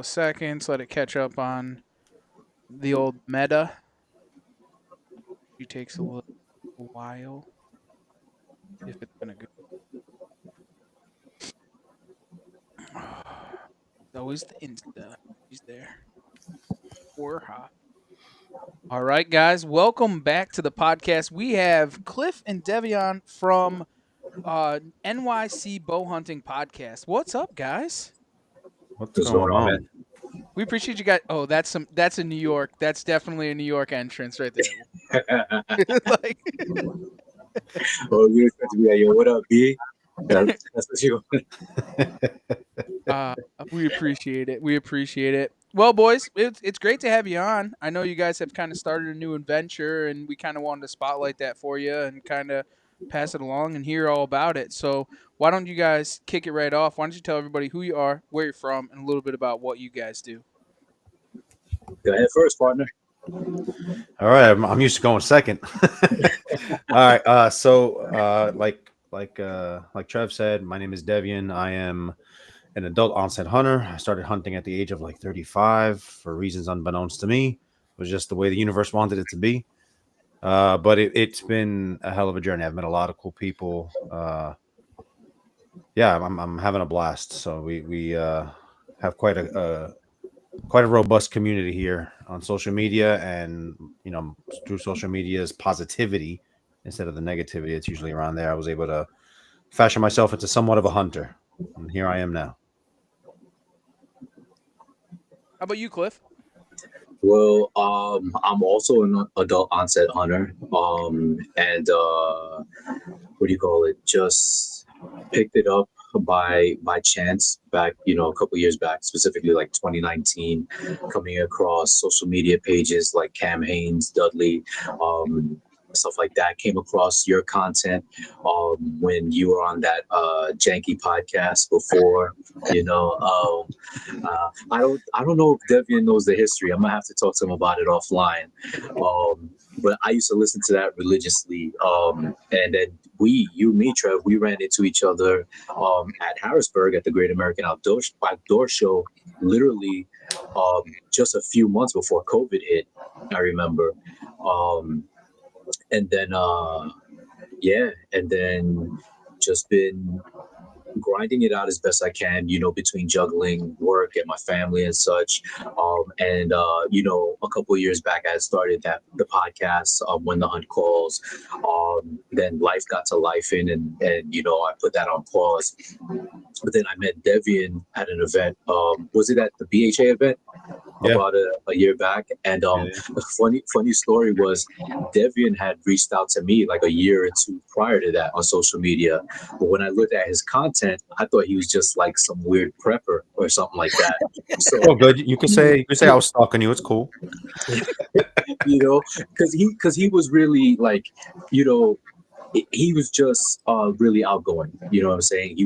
of seconds, let it catch up on the old meta. It takes a little while. If it's gonna go. Always the Insta. He's there. Or hot. All right, guys. Welcome back to the podcast. We have Cliff and Devion from NYC Bowhunting Podcast. What's up, guys? What's going on, man? We appreciate you guys. Oh, that's in New York. That's definitely a New York entrance right there. Like, oh, you're supposed to be like, yo, what up, B? That's what you we appreciate it. We appreciate it. Well, boys, it's great to have you on. I know you guys have kind of started a new adventure, and we kind of wanted to spotlight that for you and kind of pass it along and hear all about it. So why don't you guys kick it right off? Why don't you tell everybody who you are, where you're from, and a little bit about what you guys do? Go ahead first, partner. All right, I'm used to going second. All right, so like Trev said, my name is Devian. I am an adult onset hunter. I started hunting at the age of like 35 for reasons unbeknownst to me. It was just the way the universe wanted it to be. But it's been a hell of a journey. I've met a lot of cool people. Yeah, I'm having a blast. So we have quite a robust community here on social media, and through social media's positivity instead of the negativity that's usually around there, I was able to fashion myself into somewhat of a hunter, and here I am now. How about you, Cliff? Well, I'm also an adult onset hunter, and what do you call it? Just picked it up by chance back, a couple years back, specifically like 2019, coming across social media pages like Cam Haynes, Dudley, stuff like that. Came across your content when you were on that janky podcast before. I don't know if Devian knows the history. I'm gonna have to talk to him about it offline. But I used to listen to that religiously. And then me, Trev, we ran into each other at Harrisburg at the Great American Outdoor Show, literally just a few months before COVID hit, I remember. And then just been grinding it out as best I can, between juggling work and my family and such. A couple of years back, I had started the podcast, When the Hunt Calls. Then life got to life and I put that on pause. But then I met Devian at an event. Was it at the BHA event? Yeah. About a year back, and a funny story was Devian had reached out to me like a year or two prior to that on social media, but when I looked at his content, I thought he was just like some weird prepper or something like that. So, oh, good. You can say I was stalking you. It's cool. because he was really like, he was just really outgoing. You know what I'm saying? He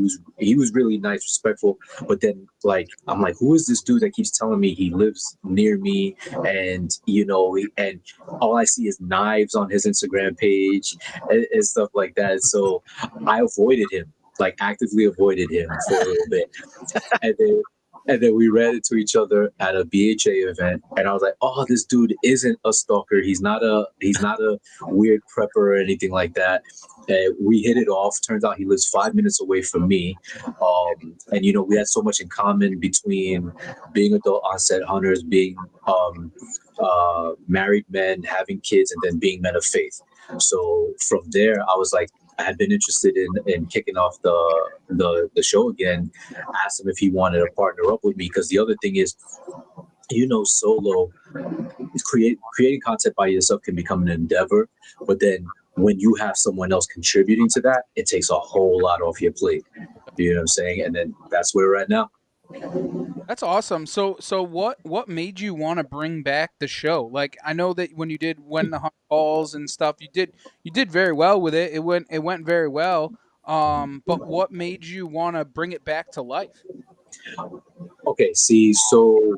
was really nice, respectful. But then, like, I'm like, who is this dude that keeps telling me he lives near me? And and all I see is knives on his Instagram page and stuff like that. So I avoided him, like actively avoided him for a little bit, and then we ran into each other at a BHA event, and I was like, "Oh, this dude isn't a stalker. He's not a weird prepper or anything like that." And we hit it off. Turns out he lives 5 minutes away from me, and we had so much in common between being adult onset hunters, being married men, having kids, and then being men of faith. So from there, I was like, I had been interested in kicking off the show again. Asked him if he wanted to partner up with me, because the other thing is, solo creating content by yourself can become an endeavor, but then when you have someone else contributing to that, it takes a whole lot off your plate. You know what I'm saying? And then that's where we're at now. That's awesome. So what made you want to bring back the show? Like, I know that when you did When the Hunt Calls and stuff, you did very well with it. It went very well. But what made you want to bring it back to life? Okay, see, so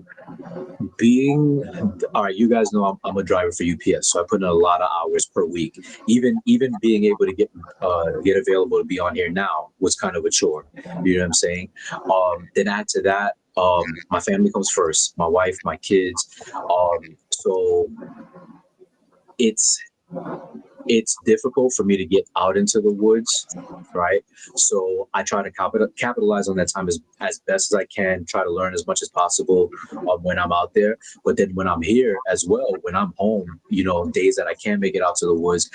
all right, you guys know I'm a driver for UPS, so I put in a lot of hours per week. Even being able to get available to be on here now was kind of a chore. You know what I'm saying? Then add to that, My family comes first, my wife, my kids. So it's it's difficult for me to get out into the woods, right? So I try to capitalize on that time as best as I can, try to learn as much as possible when I'm out there. But then when I'm here as well, when I'm home, days that I can't make it out to the woods,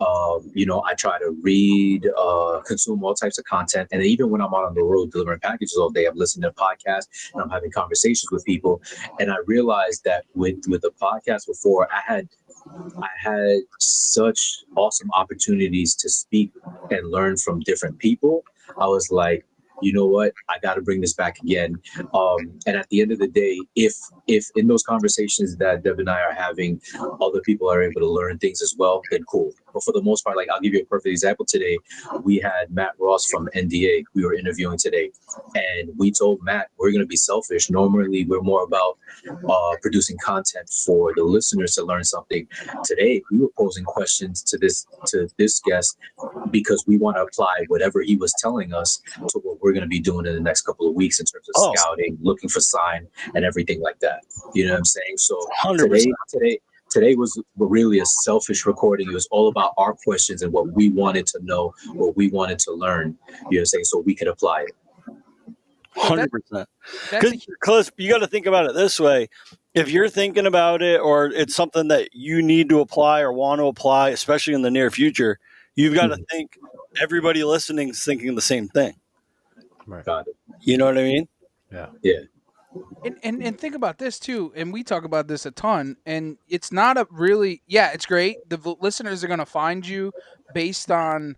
I try to read, consume all types of content. And even when I'm out on the road delivering packages all day, I'm listening to podcasts and I'm having conversations with people. And I realized that with the podcast before, I had such awesome opportunities to speak and learn from different people. I was like, you know what? I got to bring this back again. And at the end of the day, if in those conversations that Deb and I are having, other people are able to learn things as well, then cool. But for the most part, like I'll give you a perfect example today. We had Matt Ross from NDA. We were interviewing today, and we told Matt we're going to be selfish. Normally, we're more about producing content for the listeners to learn something. Today, we were posing questions to this guest because we want to apply whatever he was telling us to what we're going to be doing in the next couple of weeks in terms of scouting, looking for sign, and everything like that. You know what I'm saying? So 100%. Today was really a selfish recording. It was all about our questions and what we wanted to know, what we wanted to learn. You know what I'm saying? So we could apply it. 100%. Because you got to think about it this way. If you're thinking about it, or it's something that you need to apply or want to apply, especially in the near future, you've got to think everybody listening is thinking the same thing. Right. Got it. You know what I mean? Yeah. Yeah. And think about this too, and we talk about this a ton, and it's not a really, it's great. The listeners are going to find you based on,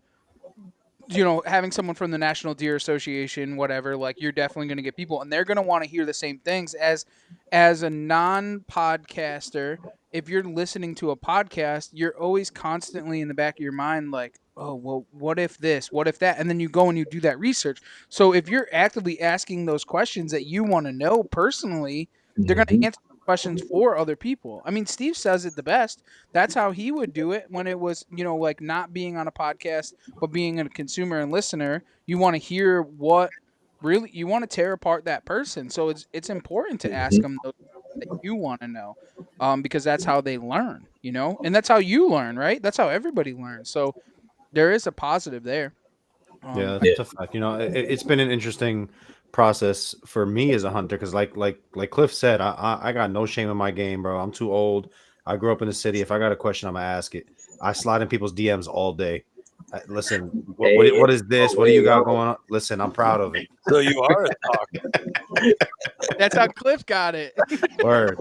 having someone from the National Deer Association, whatever, like you're definitely going to get people, and they're going to want to hear the same things as a non-podcaster. If you're listening to a podcast, you're always constantly in the back of your mind, like, oh, well, what if this, what if that? And then you go and you do that research. So if you're actively asking those questions that you want to know personally, they're going to answer questions for other people. I mean, Steve says it the best. That's how he would do it when it was, like not being on a podcast, but being a consumer and listener. You want to hear what really, you want to tear apart that person. So it's important to ask them those that you want to know, because that's how they learn, and that's how you learn, right? That's how everybody learns. So there is a positive there. Yeah, that's a fact. It's been an interesting process for me as a hunter because, like Cliff said, I got no shame in my game, bro. I'm too old. I grew up in the city. If I got a question, I'm gonna ask it. I slide in people's DMs all day. Listen, what is this? What do you got going on? Listen, I'm proud of it. So you are a talker. That's how Cliff got it. Word.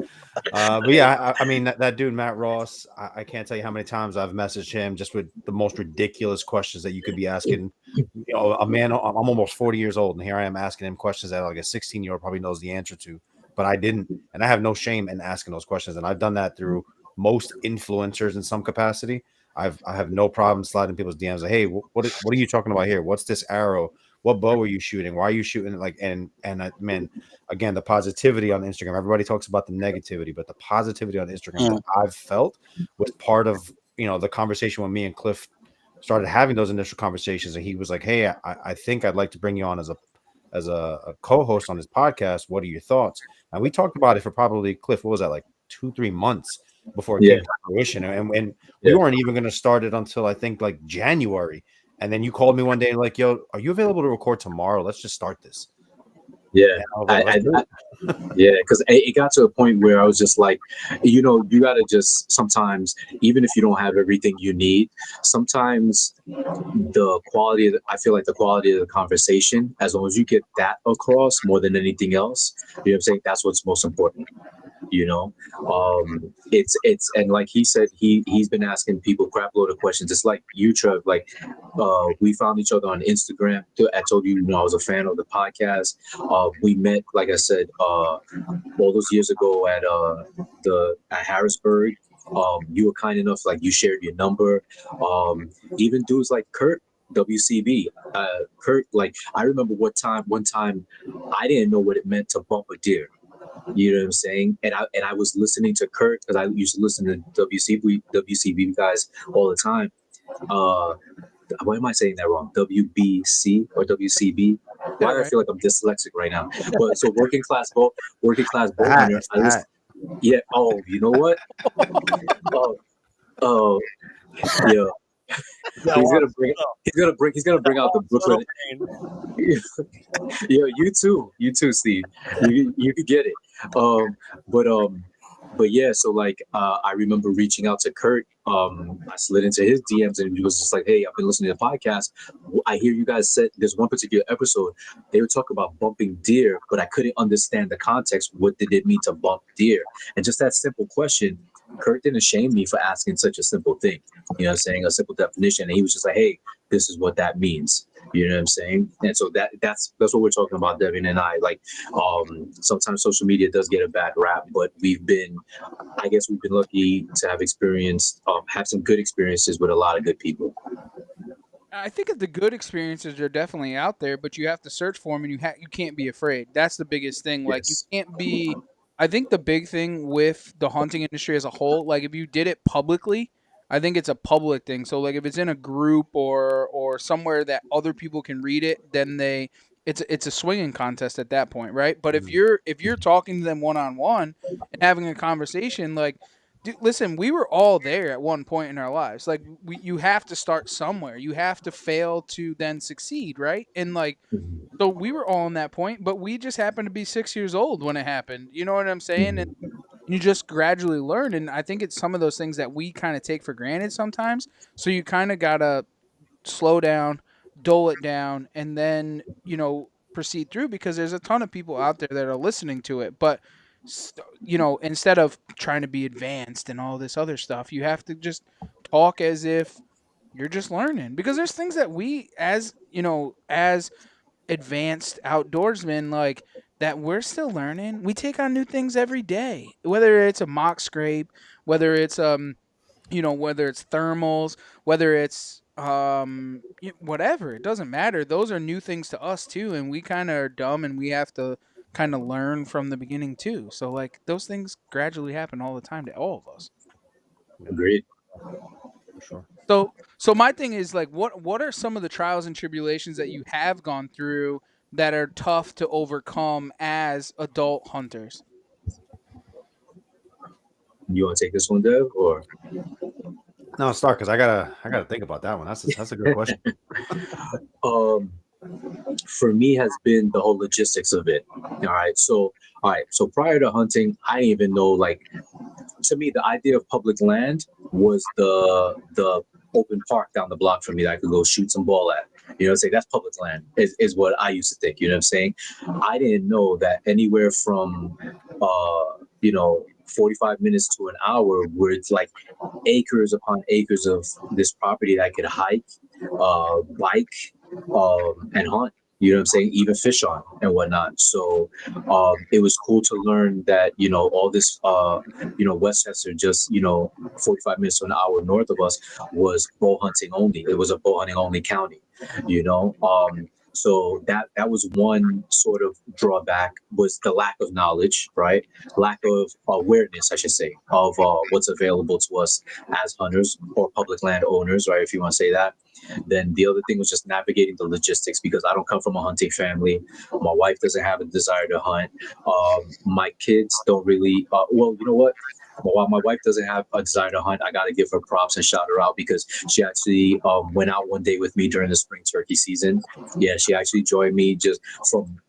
But yeah, I mean that dude Matt Ross. I can't tell you how many times I've messaged him just with the most ridiculous questions that you could be asking. A man. I'm almost 40 years old, and here I am asking him questions that like a 16-year-old probably knows the answer to, but I didn't, and I have no shame in asking those questions, and I've done that through most influencers in some capacity. I have no problem sliding people's DMs like, hey, what are you talking about here? What's this arrow? What bow are you shooting? Why are you shooting it? Like, and man, again, the positivity on Instagram. Everybody talks about the negativity, but the positivity on Instagram that I've felt was part of the conversation when me and Cliff started having those initial conversations, and he was like, hey, I think I'd like to bring you on as a co-host on this podcast. What are your thoughts? And we talked about it for probably, Cliff, what was that, like 2-3 months before it came to fruition, and we weren't even going to start it until I think like January. And then you called me one day and like, yo, are you available to record tomorrow? Let's just start this. Yeah, because it got to a point where I was just like, you gotta just sometimes, even if you don't have everything you need, sometimes I feel like the quality of the conversation, as long as you get that across more than anything else, you know what I'm saying? That's what's most important. It's and like he said, he's been asking people crap load of questions. It's like you, Trev, like we found each other on Instagram. I told you, I was a fan of the podcast. We met, like I said, all those years ago at Harrisburg. You were kind enough, like you shared your number. Even dudes like Kurt, WCB, Kurt, like I remember one time I didn't know what it meant to bump a deer. You know what I'm saying? And I was listening to Kurt because I used to listen to WCB guys all the time. Why am I saying that wrong? WBC or WCB? Why do I feel like I'm dyslexic right now? But so working class bow hunter. Yeah. Oh, you know what? Oh, yeah. He's gonna bring out the Brooklyn. Yeah, you too, Steve. You could get it. Um, but yeah. So like, I remember reaching out to Kurt. I slid into his DMs and he was just like, "Hey, I've been listening to the podcast. I hear you guys said there's one particular episode they were talking about bumping deer, but I couldn't understand the context. What did it mean to bump deer? And just that simple question." Kurt didn't shame me for asking such a simple thing, you know what I'm saying, a simple definition. And he was just like, hey, this is what that means. You know what I'm saying? And so that's what we're talking about, Devin and I. Like, sometimes social media does get a bad rap, but we've been lucky to have some good experiences with a lot of good people. I think that the good experiences are definitely out there, but you have to search for them, and you can't be afraid. That's the biggest thing. Like, you can't be. I think the big thing with the hunting industry as a whole, like if you did it publicly, I think it's a public thing. So like if it's in a group or somewhere that other people can read it, then it's a swinging contest at that point, right? But if you're talking to them one on one and having a conversation, like, dude, listen, we were all there at one point in our lives. Like you have to start somewhere. You have to fail to then succeed, right? And like. So we were all on that point, but we just happened to be 6 years old when it happened. You know what I'm saying? And you just gradually learn. And I think it's some of those things that we kind of take for granted sometimes. So you kind of got to slow down, dole it down, and then, proceed through because there's a ton of people out there that are listening to it. But, instead of trying to be advanced and all this other stuff, you have to just talk as if you're just learning because there's things that we as advanced outdoorsmen like that we're still learning. We take on new things every day, whether it's a mock scrape, whether it's whether it's thermals, whether it's whatever. It doesn't matter. Those are new things to us too, and we kind of are dumb and we have to kind of learn from the beginning too. So like those things gradually happen all the time to all of us. Agreed. Sure. So my thing is like, what are some of the trials and tribulations that you have gone through that are tough to overcome as adult hunters? You want to take this one, Dev, or? No, start because I gotta think about that one. That's a good question. For me, has been the whole logistics of it. All right. So prior to hunting, I didn't even know, like, to me, the idea of public land was the open park down the block for me that I could go shoot some ball at. You know what I'm saying? That's public land is what I used to think. You know what I'm saying? I didn't know that anywhere from 45 minutes to an hour where it's like acres upon acres of this property that I could hike, bike, and hunt. You know what I'm saying? Even fish on and whatnot. So it was cool to learn that, all this, Westchester, just, 45 minutes to an hour north of us was bow hunting only. It was a bow hunting only county, So that was one sort of drawback, was the lack of knowledge, right? Lack of awareness, I should say, of what's available to us as hunters or public land owners, right? If you want to say that. Then the other thing was just navigating the logistics because I don't come from a hunting family. My wife doesn't have a desire to hunt. My kids don't really. Well, you know what? While my wife doesn't have a desire to hunt, I got to give her props and shout her out because she actually went out one day with me during the spring turkey season. Yeah, she actually joined me just from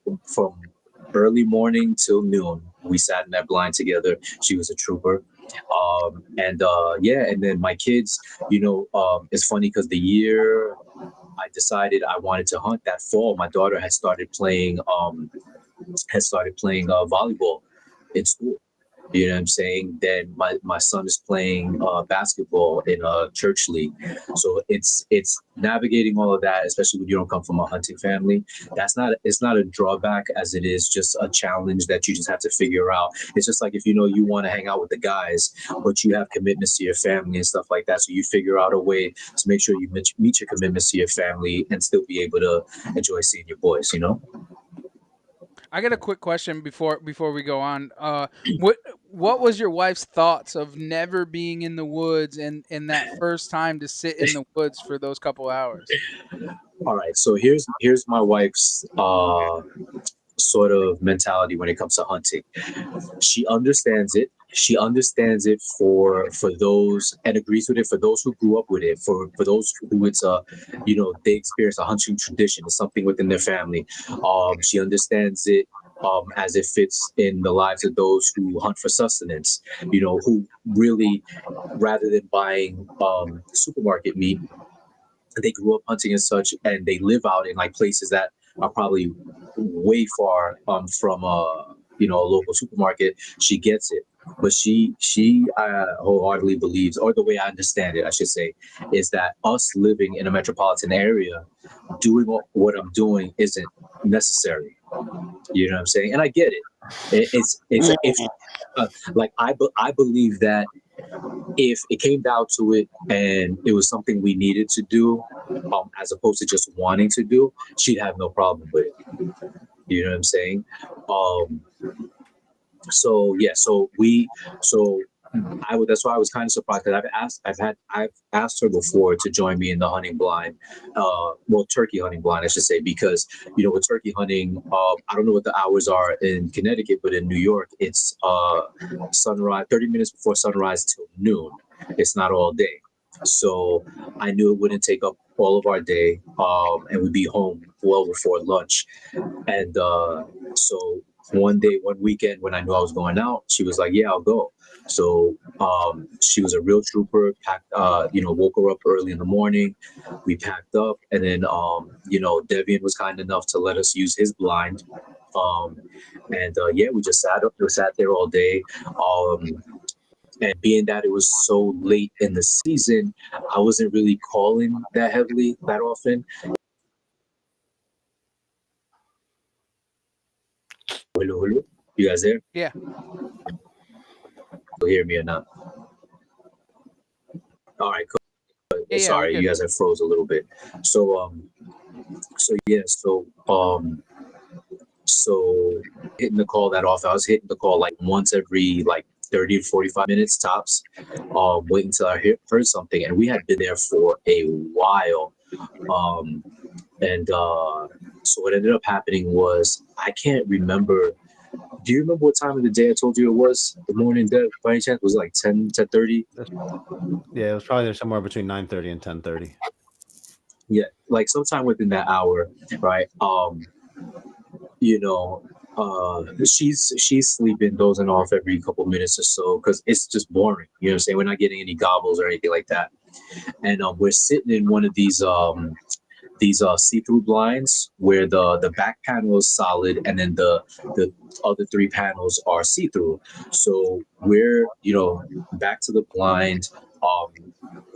early morning till noon. We sat in that blind together. She was a trooper. And then my kids, it's funny because the year I decided I wanted to hunt that fall, my daughter had started playing volleyball in school. You know what I'm saying? Then my son is playing basketball in a church league. So it's navigating all of that, especially when you don't come from a hunting family. It's not a drawback as it is just a challenge that you just have to figure out. It's just like if you want to hang out with the guys, but you have commitments to your family and stuff like that. So you figure out a way to make sure you meet your commitments to your family and still be able to enjoy seeing your boys, I got a quick question before we go on. what was your wife's thoughts of never being in the woods and that first time to sit in the woods for those couple hours? All right, so here's my wife's sort of mentality when it comes to hunting. She understands it. She understands it for those, and agrees with it for those who grew up with it. For those who it's they experience a hunting tradition. It's something within their family. She understands it as it fits in the lives of those who hunt for sustenance. Who really, rather than buying supermarket meat, they grew up hunting and such, and they live out in like places that are probably way far from a local supermarket. She gets it, but she wholeheartedly believes, or the way I understand it, I should say, is that us living in a metropolitan area, doing what I'm doing isn't necessary. You know what I'm saying? And I get it. It's if like I believe that if it came down to it and it was something we needed to do, as opposed to just wanting to do, she'd have no problem with it. You know what I'm saying? So yeah, that's why I was kind of surprised, because I've asked her before to join me in the hunting blind, turkey hunting blind, I should say, because with turkey hunting, I don't know what the hours are in Connecticut, but in New York, it's sunrise, 30 minutes before sunrise till noon. It's not all day, so I knew it wouldn't take up all of our day, and we'd be home well before lunch, and so. One weekend when I knew I was going out, she was like, "Yeah, I'll go." So she was a real trooper. Packed, woke her up early in the morning. We packed up, and then Devian was kind enough to let us use his blind. We just sat there all day. And being that it was so late in the season, I wasn't really calling that heavily that often. Hello, hello. You guys there? Yeah. You hear me or not? All right, cool. Yeah, Sorry, you guys have froze a little bit. So hitting the call that off. I was hitting the call like once every like 30 to 45 minutes tops, waiting until I heard something. And we had been there for a while. So what ended up happening was, I can't remember. Do you remember what time of the day I told you it was? The morning, Dev, by any chance? Was it like 10:30? Yeah, it was probably somewhere between 9:30 and 10:30. Yeah, like sometime within that hour, right? She's sleeping, dozing off every couple minutes or so, because it's just boring. You know what I'm saying? We're not getting any gobbles or anything like that. And we're sitting in one of these see-through blinds where the back panel is solid, and then the other three panels are see-through. So we're back to the blind,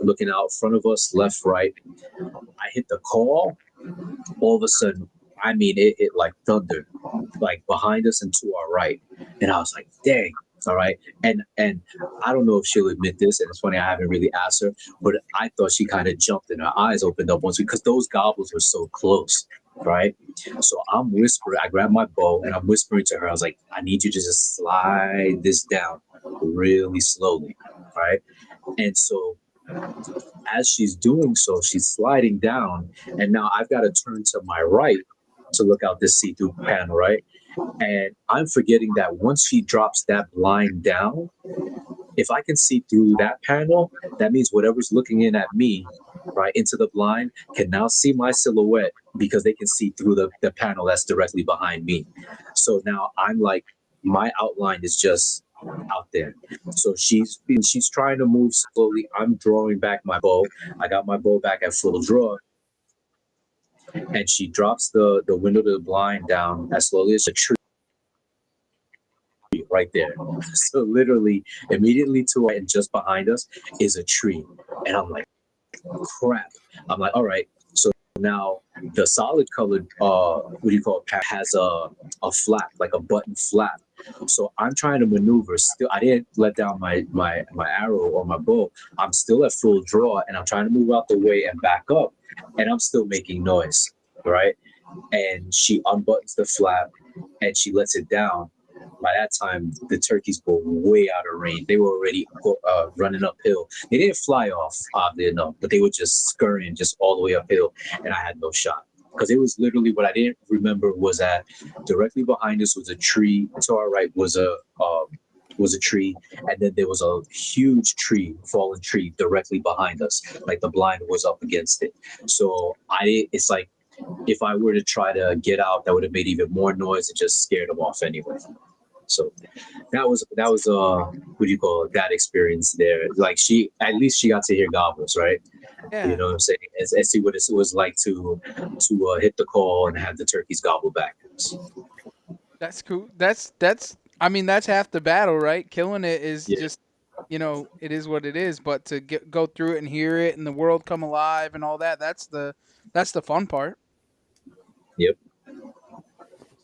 looking out front of us, left, right. I hit the call. All of a sudden, I mean, it hit like thunder, like behind us and to our right. And I was like, dang. All right. And I don't know if she'll admit this, and it's funny, I haven't really asked her, but I thought she kind of jumped and her eyes opened up once, because those gobbles were so close. Right. So I'm whispering, I grabbed my bow and I'm whispering to her. I was like, I need you to just slide this down really slowly. Right. And so as she's doing so, she's sliding down, and now I've got to turn to my right to look out this see-through panel, right? And I'm forgetting that once she drops that blind down, if I can see through that panel, that means whatever's looking in at me, right, into the blind, can now see my silhouette, because they can see through the panel that's directly behind me. So now I'm like, my outline is just out there. So she's trying to move slowly. I'm drawing back my bow. I got my bow back at full draw. And she drops the window to the blind down as slowly as a tree right there. So literally, immediately to right and just behind us is a tree. And I'm like, crap. I'm like, all right. So now the solid colored, has a flap, like a button flap. So I'm trying to maneuver. Still, I didn't let down my arrow or my bow. I'm still at full draw, and I'm trying to move out the way and back up, and I'm still making noise, right? And she unbuttons the flap and she lets it down. by that time the turkeys were way out of range. They were already running uphill. They didn't fly off, oddly enough, but they were just scurrying just all the way uphill, and I had no shot. Because it was literally what I didn't remember was that directly behind us was a tree. To our right was a tree, and then there was a huge tree, fallen tree, directly behind us. Like the blind was up against it. So it's like if I were to try to get out, that would have made even more noise and just scared them off anyway. So that was what do you call it, that experience there. Like at least she got to hear gobbles, right? Yeah. You know what I'm saying? And see what it was like to hit the call and have the turkeys gobble back. That's cool. That's I mean, that's half the battle, right? Killing it is just, it is what it is. But to go through it and hear it and the world come alive and all that, that's the fun part. Yep.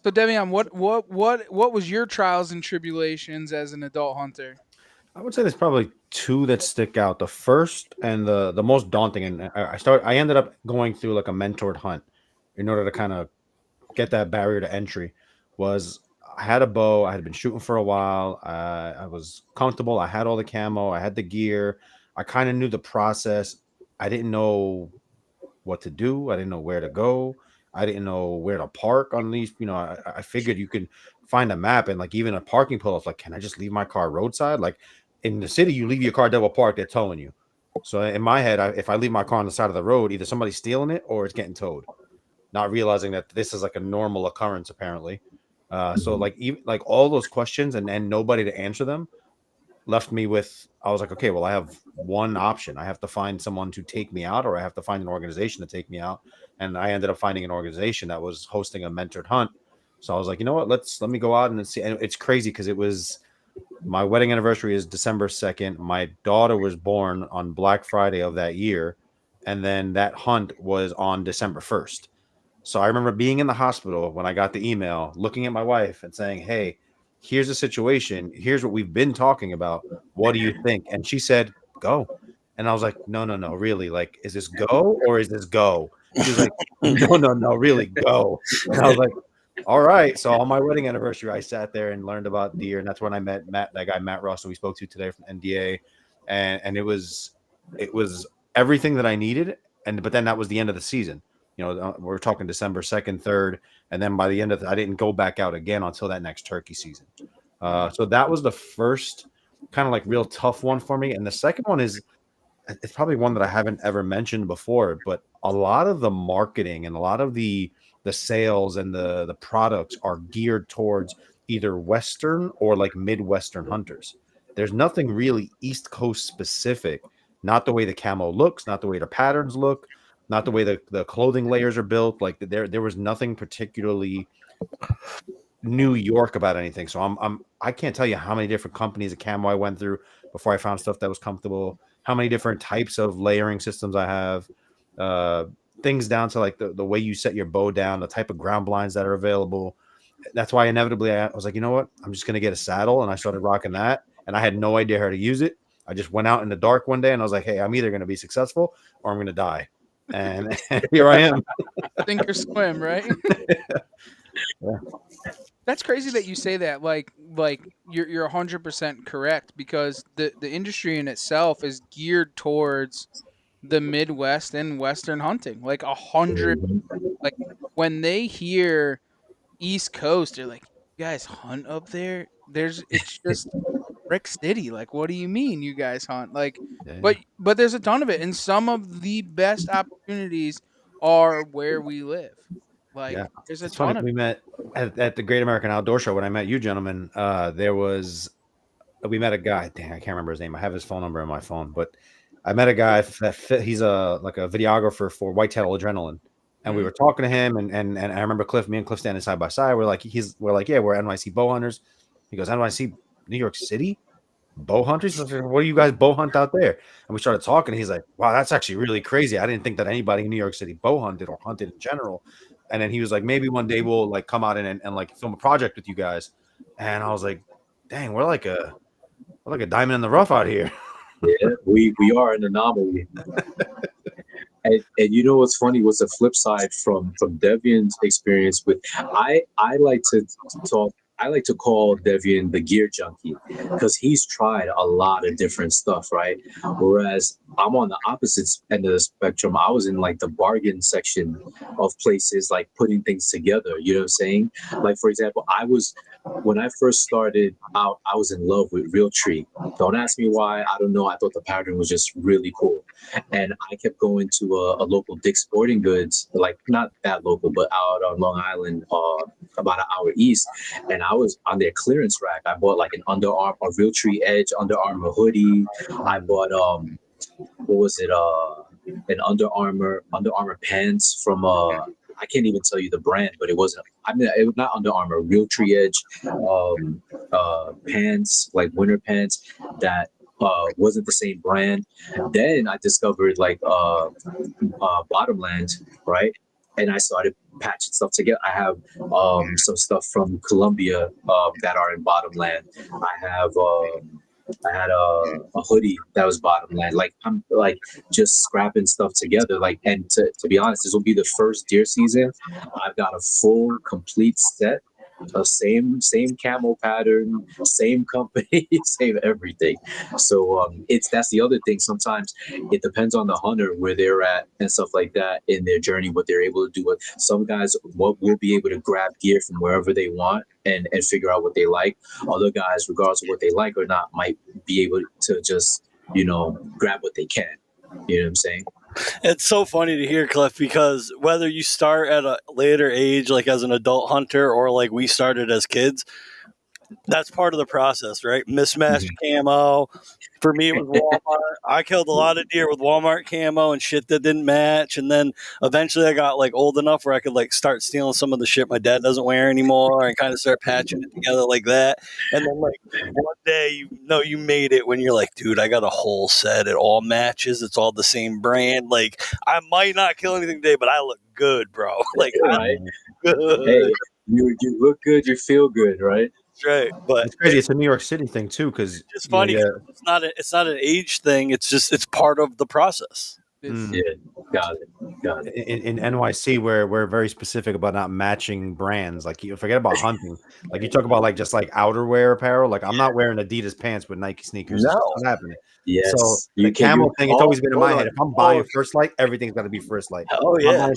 So Devion, what was your trials and tribulations as an adult hunter? I would say there's probably two that stick out. The first and the most daunting, and I ended up going through like a mentored hunt in order to kind of get that barrier to entry. Was I had a bow, I had been shooting for a while, I was comfortable, I had all the camo, I had the gear, I kind of knew the process. I didn't know what to do, I didn't know where to go, I didn't know where to park on these. I figured you could find a map and like even a parking pull-off, like, can I just leave my car roadside? Like in the city, you leave your car double parked, they're towing you. So in my head, if I leave my car on the side of the road, either somebody's stealing it or it's getting towed, not realizing that this is like a normal occurrence apparently. So like even like all those questions and nobody to answer them left me with, I was like, okay, well, I have one option. I have to find someone to take me out, or I have to find an organization to take me out. And I ended up finding an organization that was hosting a mentored hunt. So I was like, you know what, let me go out and see. And it's crazy because it was my wedding anniversary is December 2nd. My daughter was born on Black Friday of that year. And then that hunt was on December 1st. So I remember being in the hospital when I got the email, looking at my wife and saying, hey, here's the situation. Here's what we've been talking about. What do you think? And she said, go. And I was like, no, really? Like, is this go or is this go? She was like, no, really go. And I was like, all right. So on my wedding anniversary, I sat there and learned about deer. And that's when I met Matt, that guy, Matt Ross, who we spoke to today from NDA. And it was everything that I needed. But then that was the end of the season. We're talking December 2nd, 3rd, and then by the end of I didn't go back out again until that next turkey season. So that was the first kind of like real tough one for me. And the second one it's probably one that I haven't ever mentioned before, but a lot of the marketing and a lot of the sales and the products are geared towards either Western or like Midwestern hunters. There's nothing really East Coast specific, not the way the camo looks, not the way the patterns look, not the way the clothing layers are built. Like there was nothing particularly New York about anything. So I can't tell you how many different companies of camo I went through before I found stuff that was comfortable, how many different types of layering systems I have, things down to like the way you set your bow down, the type of ground blinds that are available. That's why inevitably I was like, you know what? I'm just going to get a saddle. And I started rocking that. And I had no idea how to use it. I just went out in the dark one day and I was like, hey, I'm either going to be successful or I'm going to die. And here I am. Sink or swim, right? Yeah. That's crazy that you say that. Like you're 100% correct, because the industry in itself is geared towards the Midwest and Western hunting. Like 100. Like when they hear East Coast, they're like, "You guys hunt up there?" It's just Brick City. Like, what do you mean you guys hunt? Like, Yeah. but there's a ton of it, and some of the best opportunities are where we live. Like, Yeah. there's a It's ton funny. of We met at the Great American Outdoor Show. When I met you gentlemen, we met a guy. Dang, I can't remember his name. I have his phone number on my phone, but I met a guy he's a videographer for Whitetail Adrenaline. And we were talking to him, and I remember me and Cliff standing side by side. We're like, yeah, we're NYC bow hunters. He goes, NYC, New York City, bow hunters. I was like, what do you guys bow hunt out there? And we started talking. And he's like, wow, that's actually really crazy. I didn't think that anybody in New York City bow hunted or hunted in general. And then he was like, maybe one day we'll like come out and like film a project with you guys. And I was like, dang, we're like a diamond in the rough out here. Yeah, we are an anomaly. And you know what's funny? What's the flip side from Devion's experience with? I like to talk I like to call Devian the gear junkie because he's tried a lot of different stuff, right? Whereas I'm on the opposite end of the spectrum. I was in like the bargain section of places, like putting things together. You know what I'm saying? Like, for example, when I first started out, I was in love with Realtree. Don't ask me why. I don't know. I thought the pattern was just really cool. And I kept going to a local Dick's Sporting Goods, like not that local, but out on Long Island, about an hour east. And I was on their clearance rack. I bought like a Realtree Edge Under Armour hoodie. I bought what was it? An Under Armour pants from I can't even tell you the brand, but it wasn't. I mean, it was not Under Armour. Realtree Edge pants, like winter pants that wasn't the same brand. Then I discovered like Bottomland, right? And I started patching stuff together. I have some stuff from Colombia that are in Bottomland. I had a hoodie that was Bottomland. Like I'm like just scrapping stuff together. Like, and to be honest, this will be the first deer season. I've got a full complete set of same camo pattern, same company, same everything. So that's the other thing. Sometimes it depends on the hunter where they're at and stuff like that in their journey, what they're able to do. Some guys will be able to grab gear from wherever they want and figure out what they like. Other guys, regardless of what they like or not, might be able to just, grab what they can. You know what I'm saying? It's so funny to hear, Cliff, because whether you start at a later age, like as an adult hunter, or like we started as kids, that's part of the process, right? Mismatched camo. For me, it was Walmart. I killed a lot of deer with Walmart camo and shit that didn't match. And then eventually I got like old enough where I could like start stealing some of the shit my dad doesn't wear anymore and kind of start patching it together like that. And then like one day, you made it when you're like, dude, I got a whole set. It all matches. It's all the same brand. Like I might not kill anything today, but I look good, bro. Like, right? Hey, you look good. You feel good, right? Right, but it's crazy. It's a New York City thing too, because it's funny. It's not an age thing. It's part of the process. Yeah, got it. In NYC, we're very specific about not matching brands. Like you forget about hunting. Like you talk about like just like outerwear apparel. Like I'm not wearing Adidas pants with Nike sneakers. No, it's just not happening. Yes, so the camo thing, it's always been in my head. If I'm buying First Light, everything's got to be First Light. Oh yeah,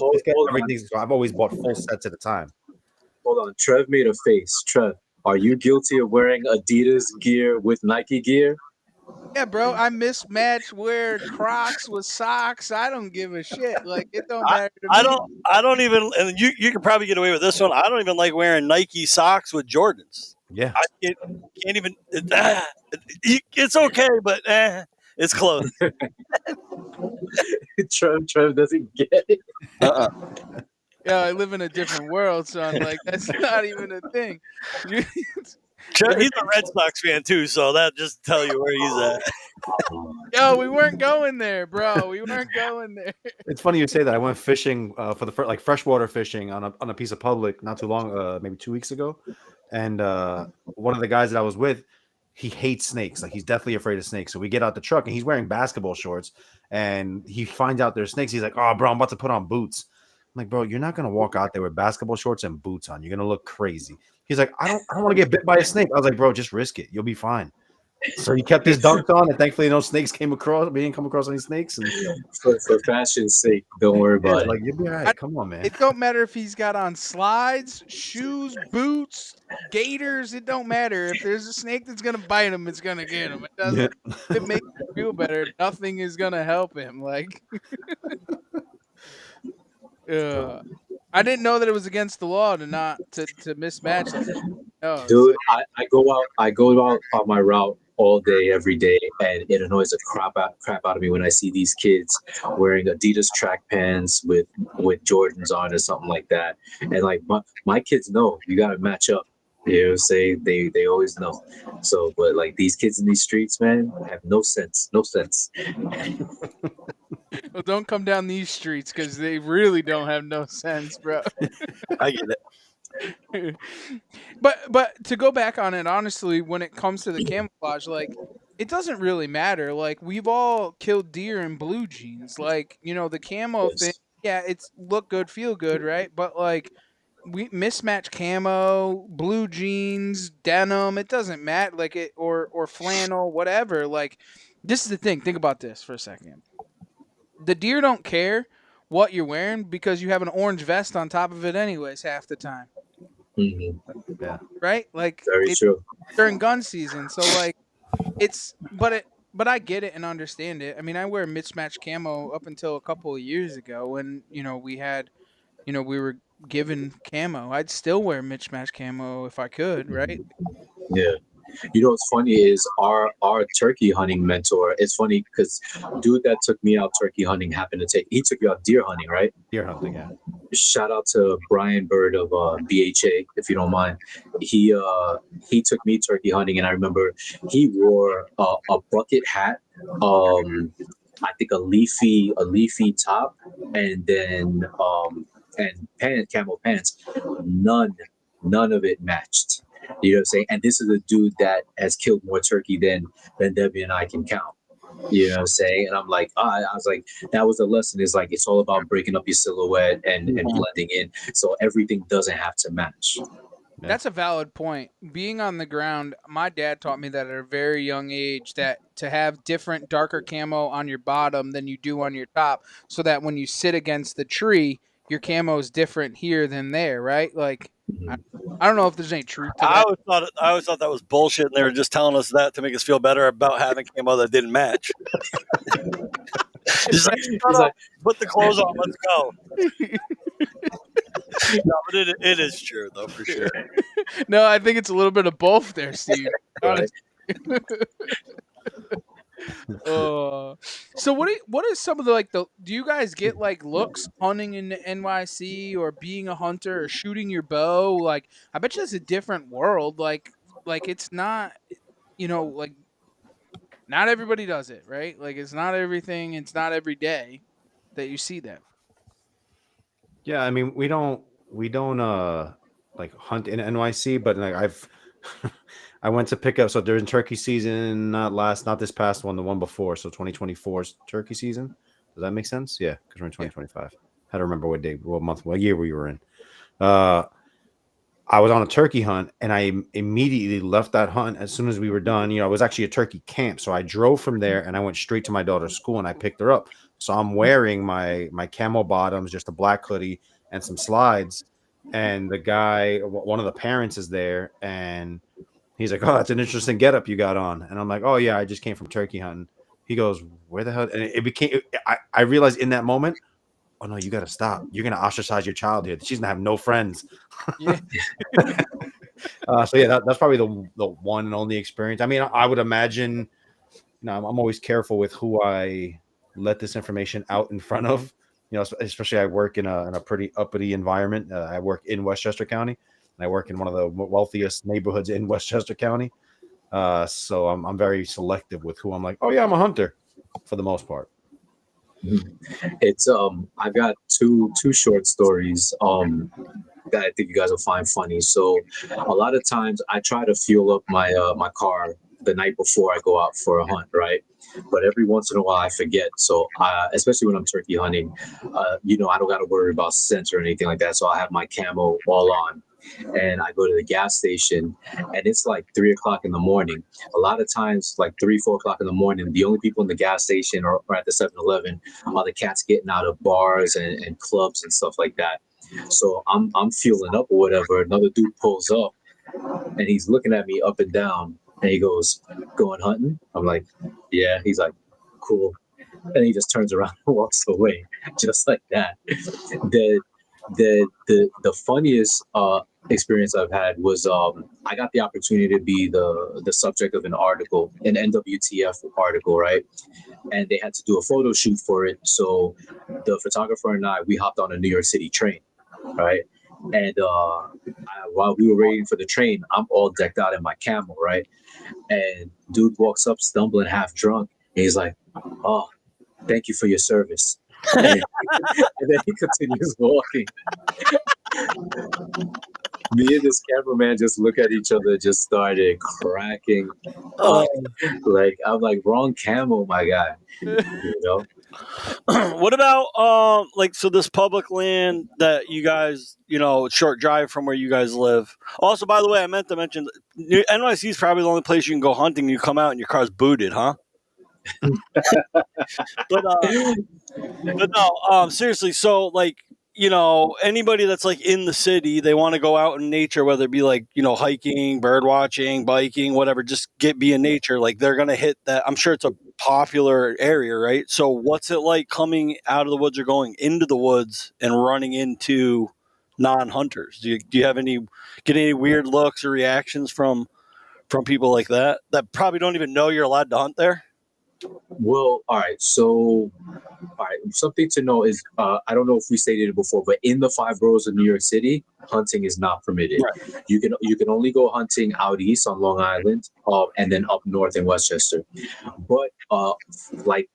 everything's. So I've always bought full sets at a time. Hold on, Trev made a face. Trev, are you guilty of wearing Adidas gear with Nike gear? Yeah, bro, I mismatch wear Crocs with socks. I don't give a shit. Like it don't matter to me. I don't even. And you can probably get away with this one. I don't even like wearing Nike socks with Jordans. Yeah, I can't even. It's okay, but it's close. Trev doesn't get it. Yeah, I live in a different world, son. Like that's not even a thing. He's a Red Sox fan too, so that just tell you where he's at. Yo, we weren't going there, bro. We weren't going there. It's funny you say that. I went fishing for the first, like freshwater fishing on a piece of public not too long, maybe 2 weeks ago, and one of the guys that I was with, he hates snakes. Like he's deathly afraid of snakes. So we get out the truck and he's wearing basketball shorts, and he finds out there's snakes. He's like, "Oh, bro, I'm about to put on boots." I'm like, "Bro, you're not gonna walk out there with basketball shorts and boots on. You're gonna look crazy." He's like, I don't want to get bit by a snake. I was like, "Bro, just risk it. You'll be fine." So he kept his dunks on, and thankfully no snakes came across. We didn't come across any snakes. And for fashion's sake, don't worry about it. Like you'll be all right. Come on, man. It don't matter if he's got on slides, shoes, boots, gaiters. It don't matter. If there's a snake that's gonna bite him, it's gonna get him. It doesn't. It makes him feel better. Nothing is gonna help him. Like, I didn't know that it was against the law to not to mismatch. No, dude, I go out on my route all day, every day, and it annoys the crap out of me when I see these kids wearing Adidas track pants with Jordans on or something like that. And like my kids know you got to match up. You know what I'm saying? They always know. So, but like these kids in these streets, man, have no sense. Well, don't come down these streets because they really don't have no sense, bro. I get it. But to go back on it, honestly, when it comes to the camouflage, like it doesn't really matter. Like we've all killed deer in blue jeans. Like, the camo thing, yeah, it's look good, feel good, right? But like we mismatch camo, blue jeans, denim. It doesn't matter, like it or flannel, whatever. Like this is the thing. Think about this for a second. The deer don't care what you're wearing because you have an orange vest on top of it, anyways, half the time. Yeah. Right? Like Very it's true. during gun season, so like but I get it and understand it. I mean, I wear mismatched camo up until a couple of years ago when we had we were given camo. I'd still wear mismatched camo if I could, right? Yeah. You know what's funny is our turkey hunting mentor. It's funny because dude that took me out turkey hunting happened to he took you out deer hunting, right? Deer hunting, yeah. Shout out to Brian Bird of BHA, if you don't mind. He took me turkey hunting, and I remember he wore a bucket hat, I think a leafy top, and then camel pants. None of it matched. You know what I'm saying? And this is a dude that has killed more turkey than Debbie and I can count. You know what I'm saying? And I'm like, I was like, that was the lesson. Is like it's all about breaking up your silhouette and blending in. So everything doesn't have to match. Yeah. That's a valid point. Being on the ground, my dad taught me that at a very young age that to have different darker camo on your bottom than you do on your top, so that when you sit against the tree, your camo is different here than there, right? Like, I don't know if there's any truth to that. I always thought that was bullshit, and they were just telling us that to make us feel better about having camo that didn't match. Just like, put the clothes on, let's go. No, but it is true though, for sure. No, I think it's a little bit of both there, Steve. Right. So what is some of the do you guys get like looks hunting in the NYC or being a hunter or shooting your bow? Like I bet you that's a different world. Like it's not like not everybody does it, right? Like it's not everything, it's not every day that you see that. Yeah, I mean we don't like hunt in NYC, but like I went to pick up, so during turkey season, not this past one, the one before, so 2024's turkey season. Does that make sense? Yeah, because we're in 2025. Had to remember what day, what month, what year we were in. I was on a turkey hunt, and I immediately left that hunt as soon as we were done. It was actually a turkey camp, so I drove from there, and I went straight to my daughter's school, and I picked her up. So I'm wearing my camo bottoms, just a black hoodie, and some slides. And the guy, one of the parents, is there, and he's like, "Oh, that's an interesting getup you got on." And I'm like, "Oh yeah, I just came from turkey hunting." He goes, "Where the hell?" And it became. I realized in that moment, oh no, you got to stop. You're gonna ostracize your child here. She's gonna have no friends. Yeah. So yeah, that's probably the one and only experience. I mean, I would imagine. I'm always careful with who I let this information out in front of. Especially I work in a pretty uppity environment. I work in Westchester County. And I work in one of the wealthiest neighborhoods in Westchester County. So I'm very selective with who I'm like, oh yeah, I'm a hunter for the most part. It's I've got two short stories that I think you guys will find funny. So a lot of times I try to fuel up my my car the night before I go out for a hunt, right? But every once in a while I forget. So especially when I'm turkey hunting, I don't got to worry about scents or anything like that. So I have my camo all on. And I go to the gas station, and it's like 3:00 in the morning. A lot of times, like 3-4 o'clock in the morning, the only people in the gas station or at the 7-Eleven are the cats getting out of bars and clubs and stuff like that. So I'm fueling up or whatever. Another dude pulls up, and he's looking at me up and down, and he goes, "Going hunting?" I'm like, "Yeah." He's like, "Cool." And he just turns around and walks away, just like that. The funniest experience I've had was I got the opportunity to be the subject of an article, an NWTF article, right? And they had to do a photo shoot for it. So the photographer and we hopped on a New York City train, right? And while we were waiting for the train, I'm all decked out in my camo, right? And dude walks up, stumbling, half drunk, and he's like, "Oh, thank you for your service." And then he continues walking. Me and this cameraman just look at each other, just started cracking. Like I'm like, wrong camo, my guy. What about so this public land that you guys, short drive from where you guys live? Also, by the way, I meant to mention NYC is probably the only place you can go hunting. You come out and your car's booted, huh? but no, seriously. So anybody that's like in the city, they want to go out in nature, whether it be like hiking, bird watching, biking, whatever. Just be in nature. Like they're gonna hit that. I'm sure it's a popular area, right? So what's it like coming out of the woods or going into the woods and running into non-hunters? Do you have get any weird looks or reactions from people like that probably don't even know you're allowed to hunt there? Well, all right. So, all right. Something to know is, I don't know if we stated it before, but in the 5 boroughs of New York City, hunting is not permitted. Right. You can only go hunting out east on Long Island, and then up north in Westchester. But like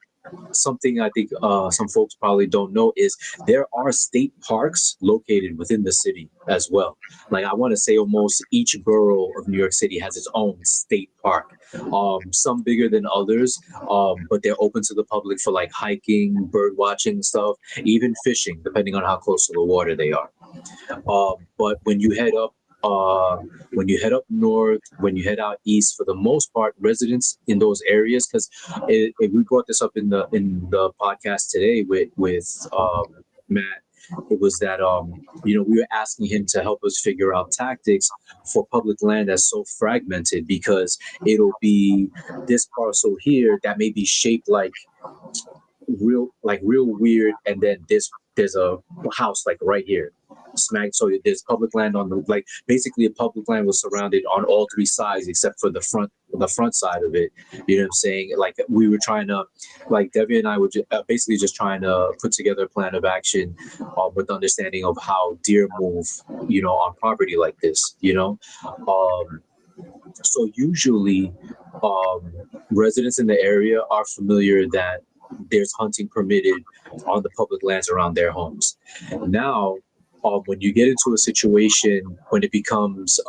something I think some folks probably don't know is there are state parks located within the city as well. Like I want to say almost each borough of New York City has its own state park. Some bigger than others, but they're open to the public for like hiking, bird watching stuff, even fishing, depending on how close to the water they are. But when you head up north, when you head out east, for the most part, residents in those areas, because we brought this up in the podcast today with Matt. It was that we were asking him to help us figure out tactics for public land that's so fragmented, because it'll be this parcel here that may be shaped like real weird, and then there's a house like right here smack. So there's public land on the, like, basically a public land was surrounded on all 3 sides except for the front side of it. You know what I'm saying? Like we were trying to, like Debbie and I were basically just trying to put together a plan of action with understanding of how deer move, on property like this. So usually residents in the area are familiar that there's hunting permitted on the public lands around their homes. Now, when you get into a situation when it becomes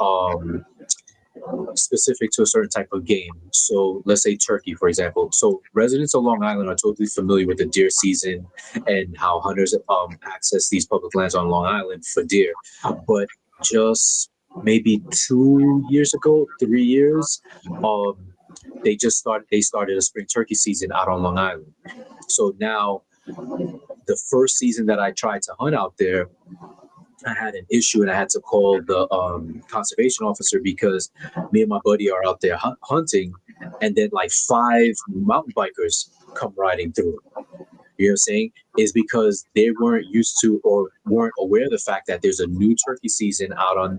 specific to a certain type of game, so let's say turkey, for example. So residents of Long Island are totally familiar with the deer season and how hunters access these public lands on Long Island for deer. But just maybe 2 years ago, 3 years, they started a spring turkey season out on Long Island. So now, the first season that I tried to hunt out there, I had an issue and I had to call the conservation officer, because me and my buddy are out there hunting, and then like 5 mountain bikers come riding through. You know what I'm saying? Is because they weren't used to or weren't aware of the fact that there's a new turkey season out on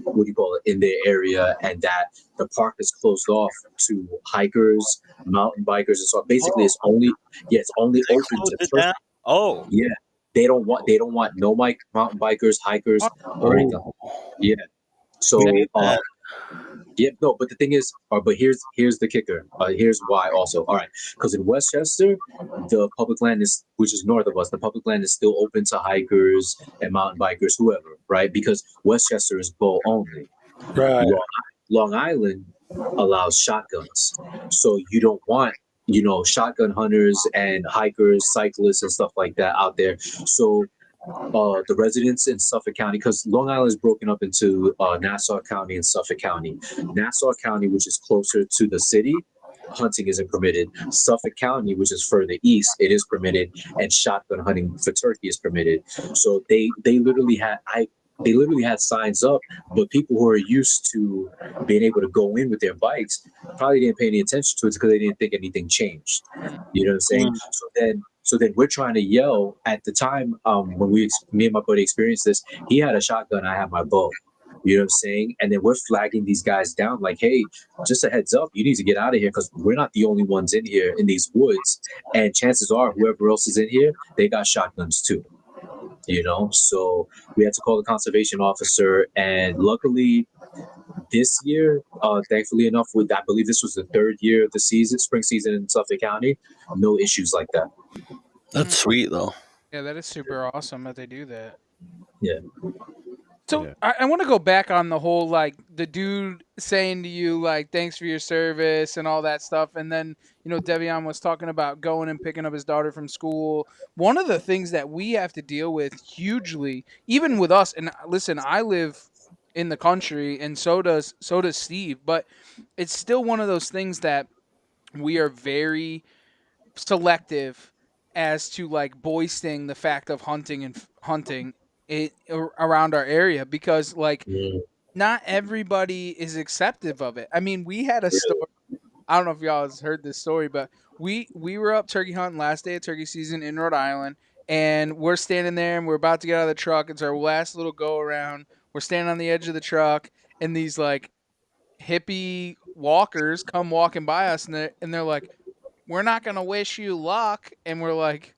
what do you call it, in their area, and that the park is closed off to hikers, mountain bikers, and so basically it's only open to turkey. Oh yeah. They don't want no mountain bikers, hikers, or anything. Yeah. So no, but the thing is, but here's the kicker. Here's why also. All right, because in Westchester, the public land which is north of us, the public land is still open to hikers and mountain bikers, whoever, right? Because Westchester is bow only. Right. Long Island allows shotguns, so you don't want shotgun hunters and hikers, cyclists, and stuff like that out there. So the residents in Suffolk County, because Long Island is broken up into Nassau County and Suffolk County. Nassau County, which is closer to the city, hunting isn't permitted. Suffolk County, which is further east, it is permitted, and shotgun hunting for turkey is permitted. So they literally had signs up, but people who are used to being able to go in with their bikes probably didn't pay any attention to it because they didn't think anything changed. You know what I'm saying? So then we're trying to yell. At the time when me and my buddy experienced this, he had a shotgun, I had my bow. You know what I'm saying? And then we're flagging these guys down like, hey, just a heads up, you need to get out of here, because we're not the only ones in here in these woods. And chances are whoever else is in here, they got shotguns too. So we had to call the conservation officer, and luckily this year, thankfully enough, I believe this was the 3rd year of the spring season in Suffolk County, no issues like that. That's sweet though. Yeah, that is super awesome that they do that. Yeah. So Yeah. I want to go back on the whole, like, the dude saying to you, like, thanks for your service and all that stuff. And then, Devion was talking about going and picking up his daughter from school. One of the things that we have to deal with hugely, even with us, and listen, I live in the country and so does Steve, but it's still one of those things that we are very selective as to, like, boasting the fact of hunting it around our area, because, like, Mm, not everybody is acceptive of it. I mean, we had a really? story. I don't know if y'all has heard this story, but we were up turkey hunting last day of turkey season in Rhode Island, and we're standing there and we're about to get out of the truck. It's our last little go around. We're standing on the edge of the truck, and these, like, hippie walkers come walking by us, and they're like, we're not going to wish you luck. And we're like,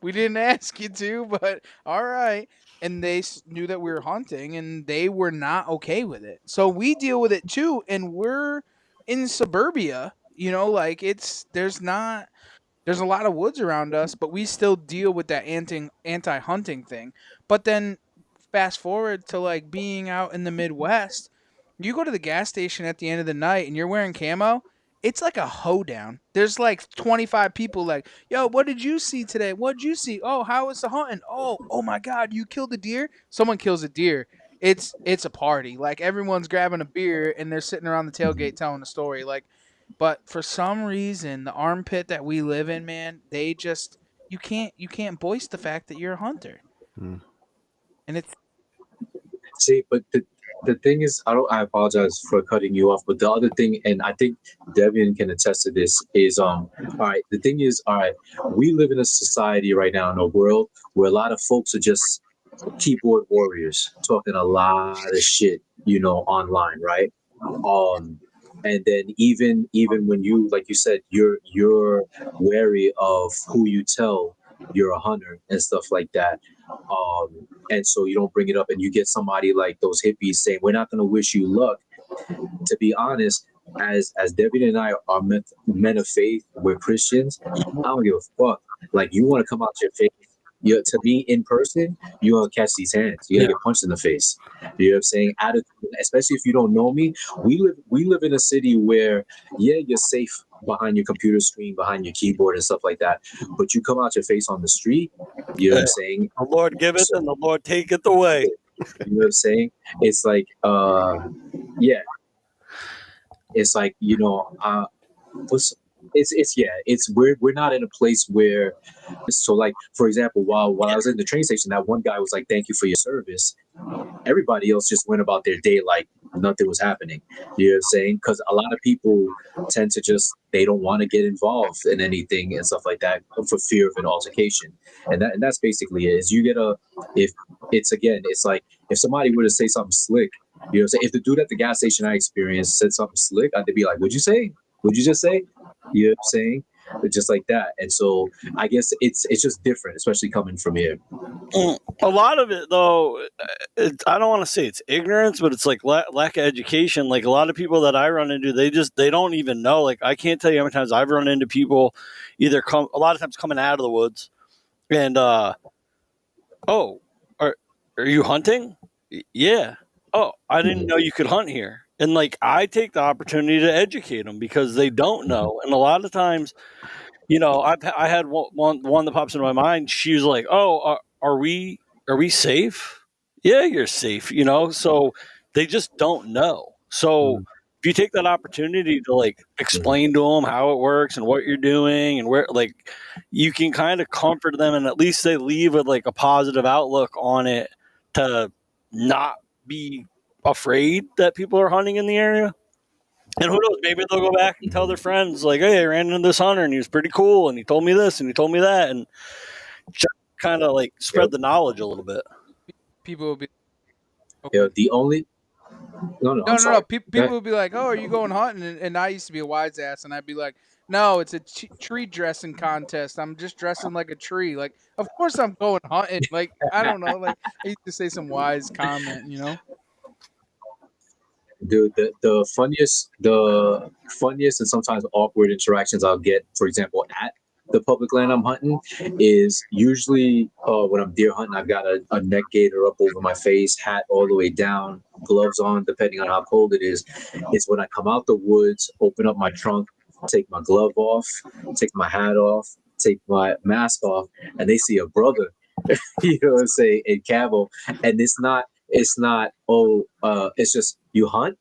we didn't ask you to, but all right. And they knew that we were hunting, and they were not okay with it. So we deal with it too. And we're in suburbia, like, there's a lot of woods around us, but we still deal with that anti-hunting thing. But then fast forward to, like, being out in the Midwest, you go to the gas station at the end of the night and you're wearing camo, it's like a hoedown. There's like 25 people like, yo, what did you see today? What did you see? Oh, how was the hunting? Oh my God, you killed a deer? Someone kills a deer. It's a party. Like, everyone's grabbing a beer and they're sitting around the tailgate telling a story. Like, but for some reason, the armpit that we live in, man, they just you can't voice the fact that you're a hunter. Mm. And it's See, but the thing is, I apologize for cutting you off, but the other thing, and I think Devian can attest to this, is all right, the thing is, all right, we live in a society right now, in a world where a lot of folks are just keyboard warriors talking a lot of shit, online, right? And then even when you, like you said, you're wary of who you tell you're a hunter and stuff like that. And so you don't bring it up, and you get somebody like those hippies saying, we're not going to wish you luck. To be honest, as Debbie and I are men of faith, we're Christians. I don't give a fuck. Like, you want to come out your faith, to me in person, you're gonna catch these hands. You're gonna get punched in the face. You know what I'm saying? Attitude, especially if you don't know me. We live in a city where, yeah, you're safe behind your computer screen, behind your keyboard and stuff like that. But you come out your face on the street, you know what I'm saying? The Lord giveth and the Lord taketh away. You know what I'm saying? It's like, yeah. It's like, we're not in a place where, so, like, for example, while I was in the train station, that one guy was like, thank you for your service. Everybody else just went about their day like nothing was happening. You know what I'm saying? Because a lot of people tend to they don't want to get involved in anything and stuff like that for fear of an altercation. And that's basically it. Is you get it's like, if somebody were to say something slick, you know what I'm saying? If the dude at the gas station I experienced said something slick, I'd be like, what'd you say? What'd you just say? You know what I'm saying? Just like that. And so I guess it's just different, especially coming from here. A lot of it, though, I don't want to say it's ignorance, but it's like lack of education. Like, a lot of people that I run into, they don't even know. Like, I can't tell you how many times I've run into people either a lot of times coming out of the woods and, oh, are you hunting? Yeah. Oh, I didn't know you could hunt here. And, like, I take the opportunity to educate them because they don't know. And a lot of times, I had one that pops into my mind. She was like, "Oh, are we safe?" Yeah, you're safe. So they just don't know. So if you take that opportunity to, like, explain to them how it works and what you're doing and where, like, you can kind of comfort them, and at least they leave with, like, a positive outlook on it to not be afraid that people are hunting in the area. And who knows, maybe they'll go back and tell their friends, like, hey, I ran into this hunter and he was pretty cool and he told me this and he told me that, and just kind of, like, spread the knowledge a little bit. people will be Yeah, the only no. People will be like, "Oh, are you going hunting?" And I used to be a wise ass, and I'd be like, "No, it's a tree dressing contest. I'm just dressing like a tree. Like, of course I'm going hunting. Like, I don't know. Like, I used to say some wise comment, Dude, the funniest and sometimes awkward interactions I'll get, for example, at the public land I'm hunting is usually when I'm deer hunting, I've got a neck gaiter up over my face, hat all the way down, gloves on, depending on how cold it is. It's when I come out the woods, open up my trunk, take my glove off, take my hat off, take my mask off, and they see a brother, you know what I'm saying, in camo. And it's not, it's just, you hunt?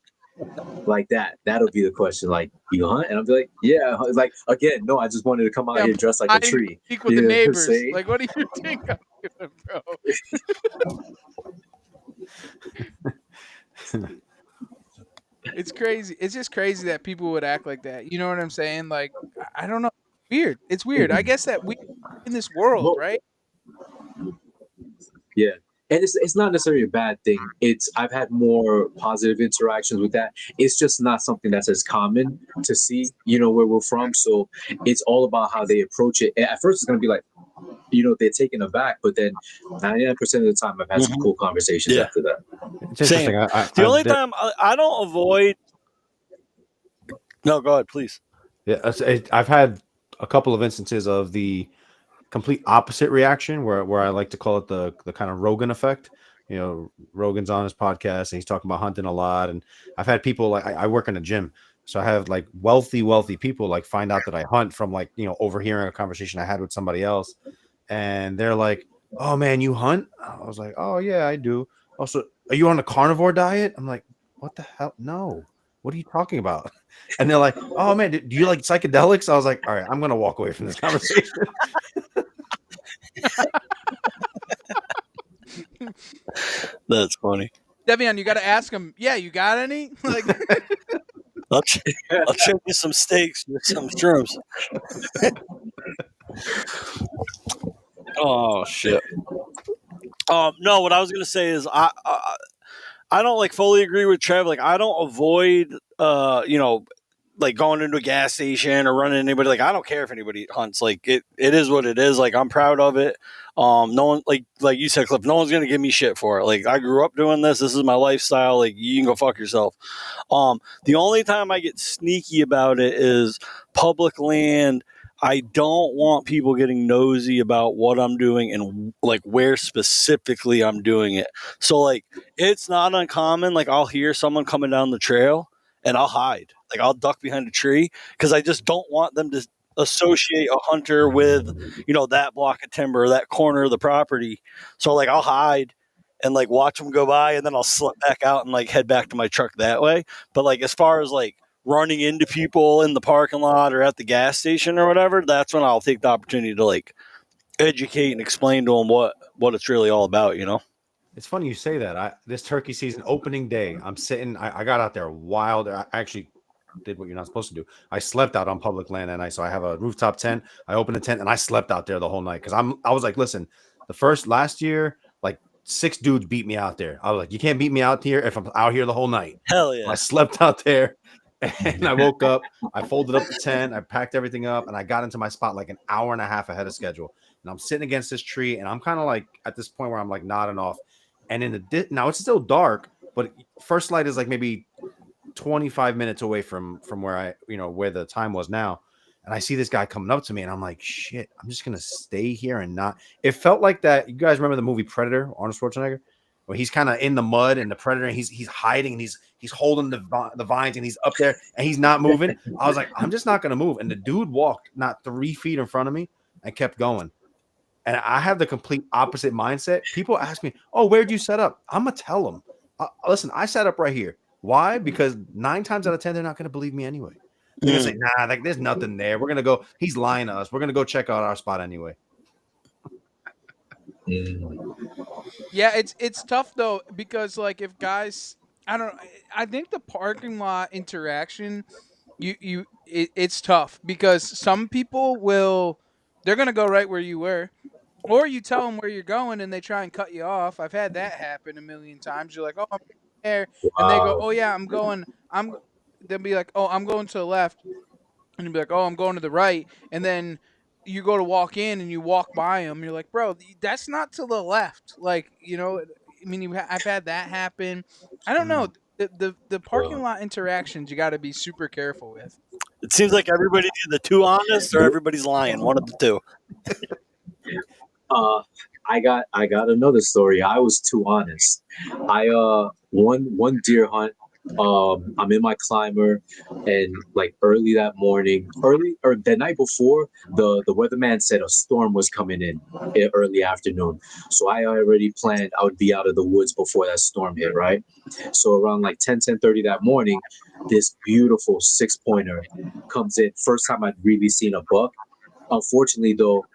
Like that. That'll be the question. Like, you hunt? And I'll be like, yeah. It's like, again, no, I just wanted to come out here dressed like a tree. Speak with the neighbors. Like, what do you think I'm doing, bro? It's crazy. It's just crazy that people would act like that. You know what I'm saying? Like, I don't know. Weird. It's weird. I guess that we in this world, right? Yeah. And it's not necessarily a bad thing. I've had more positive interactions with that. It's just not something that's as common to see, where we're from. So it's all about how they approach it. At first, it's going to be like, they're taken aback, but then 99% of the time, I've had some cool conversations after that. It's interesting. The only time I don't avoid. No, go ahead, please. Yeah, I've had a couple of instances of the complete opposite reaction where I like to call it the kind of Rogan effect. Rogan's on his podcast and he's talking about hunting a lot. And I've had people like, I work in a gym. So I have like wealthy people like find out that I hunt from like, overhearing a conversation I had with somebody else. And they're like, oh man, you hunt? I was like, oh yeah, I do. Also, are you on a carnivore diet? I'm like, what the hell? No. What are you talking about? And they're like, oh man, do you like psychedelics? I was like, all right, I'm going to walk away from this conversation. That's funny. Devian, you got to ask him, yeah, you got any? Like, I'll check you some steaks with some shrooms. Oh, shit. No, what I was going to say is I don't like fully agree with Trev. Like, I don't avoid, like going into a gas station or running anybody. Like, I don't care if anybody hunts. Like, it is what it is. Like, I'm proud of it. No one, like you said, Cliff, no one's going to give me shit for it. Like, I grew up doing this. This is my lifestyle. Like, you can go fuck yourself. The only time I get sneaky about it is public land. I don't want people getting nosy about what I'm doing and like where specifically I'm doing it. So like, it's not uncommon. Like, I'll hear someone coming down the trail and I'll hide. Like, I'll duck behind a tree because I just don't want them to associate a hunter with, that block of timber or that corner of the property. So like, I'll hide and like watch them go by, and then I'll slip back out and like head back to my truck that way. But like, as far as like running into people in the parking lot or at the gas station or whatever, that's when I'll take the opportunity to like educate and explain to them what it's really all about, It's funny you say that. This turkey season opening day, I'm sitting. I got out there wild. I actually did what you're not supposed to do. I slept out on public land that night. So I have a rooftop tent. I opened a tent and I slept out there the whole night because I was like, listen, last year, like 6 dudes beat me out there. I was like, you can't beat me out here if I'm out here the whole night. Hell yeah! I slept out there. And I woke up, I folded up the tent, I packed everything up, and I got into my spot like an hour and a half ahead of schedule. And I'm sitting against this tree, and I'm kind of like at this point where I'm like nodding off. And now it's still dark, but first light is like maybe 25 minutes away from where where the time was now. And I see this guy coming up to me, and I'm like, shit, I'm just gonna stay here and not. It felt like that. You guys remember the movie Predator, Arnold Schwarzenegger? Where he's kind of in the mud and the predator, and he's hiding and he's holding the vines and he's up there and he's not moving. I was like, I'm just not gonna move. And the dude walked not 3 feet in front of me and kept going. And I have the complete opposite mindset. People ask me, "Oh, where'd you set up?" I'm gonna tell them, "Listen, I set up right here." Why? Because 9 times out of 10, they're not gonna believe me anyway. They're gonna say, "Nah, like there's nothing there. We're gonna go. He's lying to us. We're gonna go check out our spot anyway." Yeah, it's tough though because like if guys, I think the parking lot interaction, it's tough because some people they're gonna go right where you were, or you tell them where you're going and they try and cut you off. I've had that happen a million times. You're like, oh, I'm there, and they go, oh yeah, they'll be like, oh, I'm going to the left, and you'll be like, oh, I'm going to the right, and then you go to walk in and you walk by them. You're like, bro, that's not to the left. Like, I mean, I've had that happen. I don't know. the parking lot interactions you got to be super careful with. It seems like everybody's either too honest or everybody's lying. One of the two. I got another story. I was too honest. I one deer hunt. I'm in my climber, and like early that morning, early or the night before, the weatherman said a storm was coming in early afternoon. So I already planned I would be out of the woods before that storm hit, right? So around like 10:30 that morning, this beautiful 6-pointer comes in. First time I'd really seen a buck. Unfortunately, though,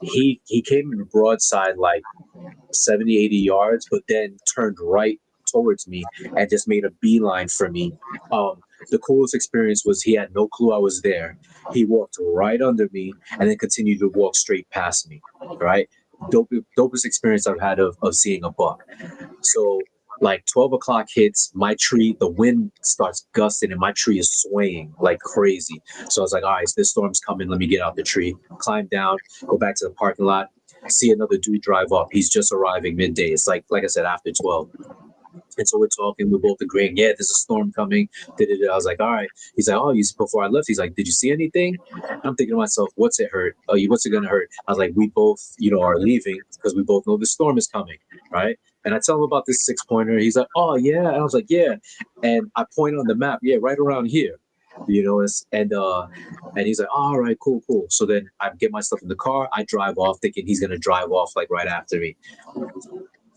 he came in broadside like 70, 80 yards, but then turned right towards me and just made a beeline for me. The coolest experience was he had no clue I was there. He walked right under me and then continued to walk straight past me. Right? Dopest experience I've had of seeing a buck. So like 12 o'clock hits, my tree, the wind starts gusting and my tree is swaying like crazy. So I was like, all right, this storm's coming. Let me get out the tree, climb down, go back to the parking lot, see another dude drive up. He's just arriving midday. It's like I said, after 12. And so we're talking, we're both agreeing, yeah, there's a storm coming. I was like, all right. He's like, oh, before I left, he's like, did you see anything? I'm thinking to myself, what's it hurt? Oh, what's it going to hurt? I was like, we both, are leaving because we both know the storm is coming, right? And I tell him about this 6-pointer. He's like, oh, yeah. And I was like, yeah. And I point on the map, yeah, right around here. And he's like, all right, cool. So then I get my stuff in the car. I drive off thinking he's going to drive off like right after me.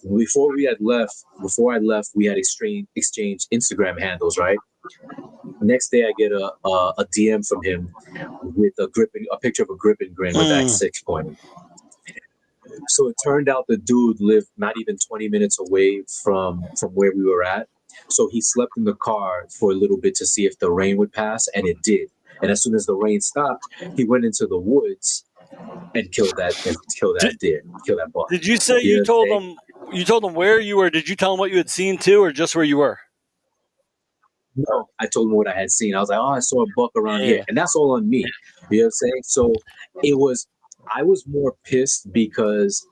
Before I left, we had exchanged Instagram handles, right? Next day, I get a DM from him with a picture of a grip and grin with that 6-pointer. So it turned out the dude lived not even 20 minutes away from where we were at. So he slept in the car for a little bit to see if the rain would pass, and it did. And as soon as the rain stopped, he went into the woods and killed that buck. Did you say you told him where you were? Did you tell him what you had seen too, or just where you were? No, I told him what I had seen. I was like, oh, I saw a buck around here. And that's all on me. You know what I'm saying? So I was more pissed because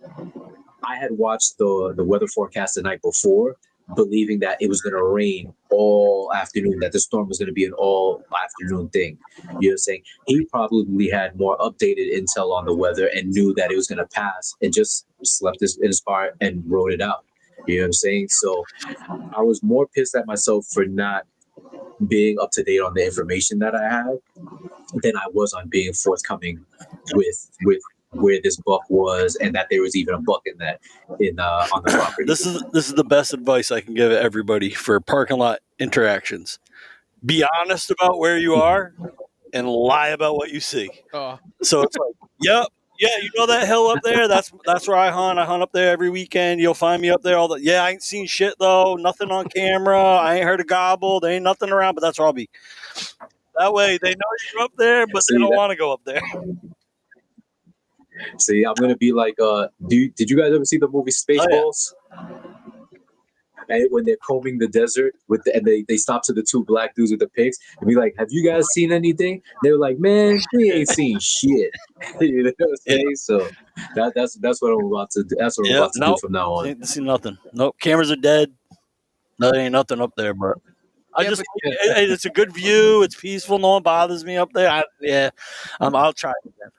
I had watched the weather forecast the night before, believing that it was going to rain all afternoon, that the storm was going to be an all afternoon thing. You know what I'm saying? He probably had more updated intel on the weather and knew that it was going to pass and just slept in his car and rode it out. You know what I'm saying? So I was more pissed at myself for not being up to date on the information that I had than I was on being forthcoming with where this buck was and that there was even a buck on the property. This is the best advice I can give everybody for parking lot interactions. Be honest about where you are and lie about what you see. So it's like, yep, yeah, you know that hill up there? That's where I hunt. I hunt up there every weekend. You'll find me up there all the. Yeah, I ain't seen shit though. Nothing on camera. I ain't heard a gobble. There ain't nothing around, but that's where I'll be. That way they know you're up there, but they don't want to go up there. See, I'm gonna be like, did you guys ever see the movie Spaceballs? And when they're combing the desert and they stop to the two black dudes with the pigs and be like, have you guys seen anything? They were like, man, we ain't seen shit. You know what I'm saying? So that's what I'm about to do. That's what I'm about to do from now on. Ain't seen nothing. Nope. Cameras are dead. No, there ain't nothing up there, but it's a good view. It's peaceful. No one bothers me up there. I'll try it again.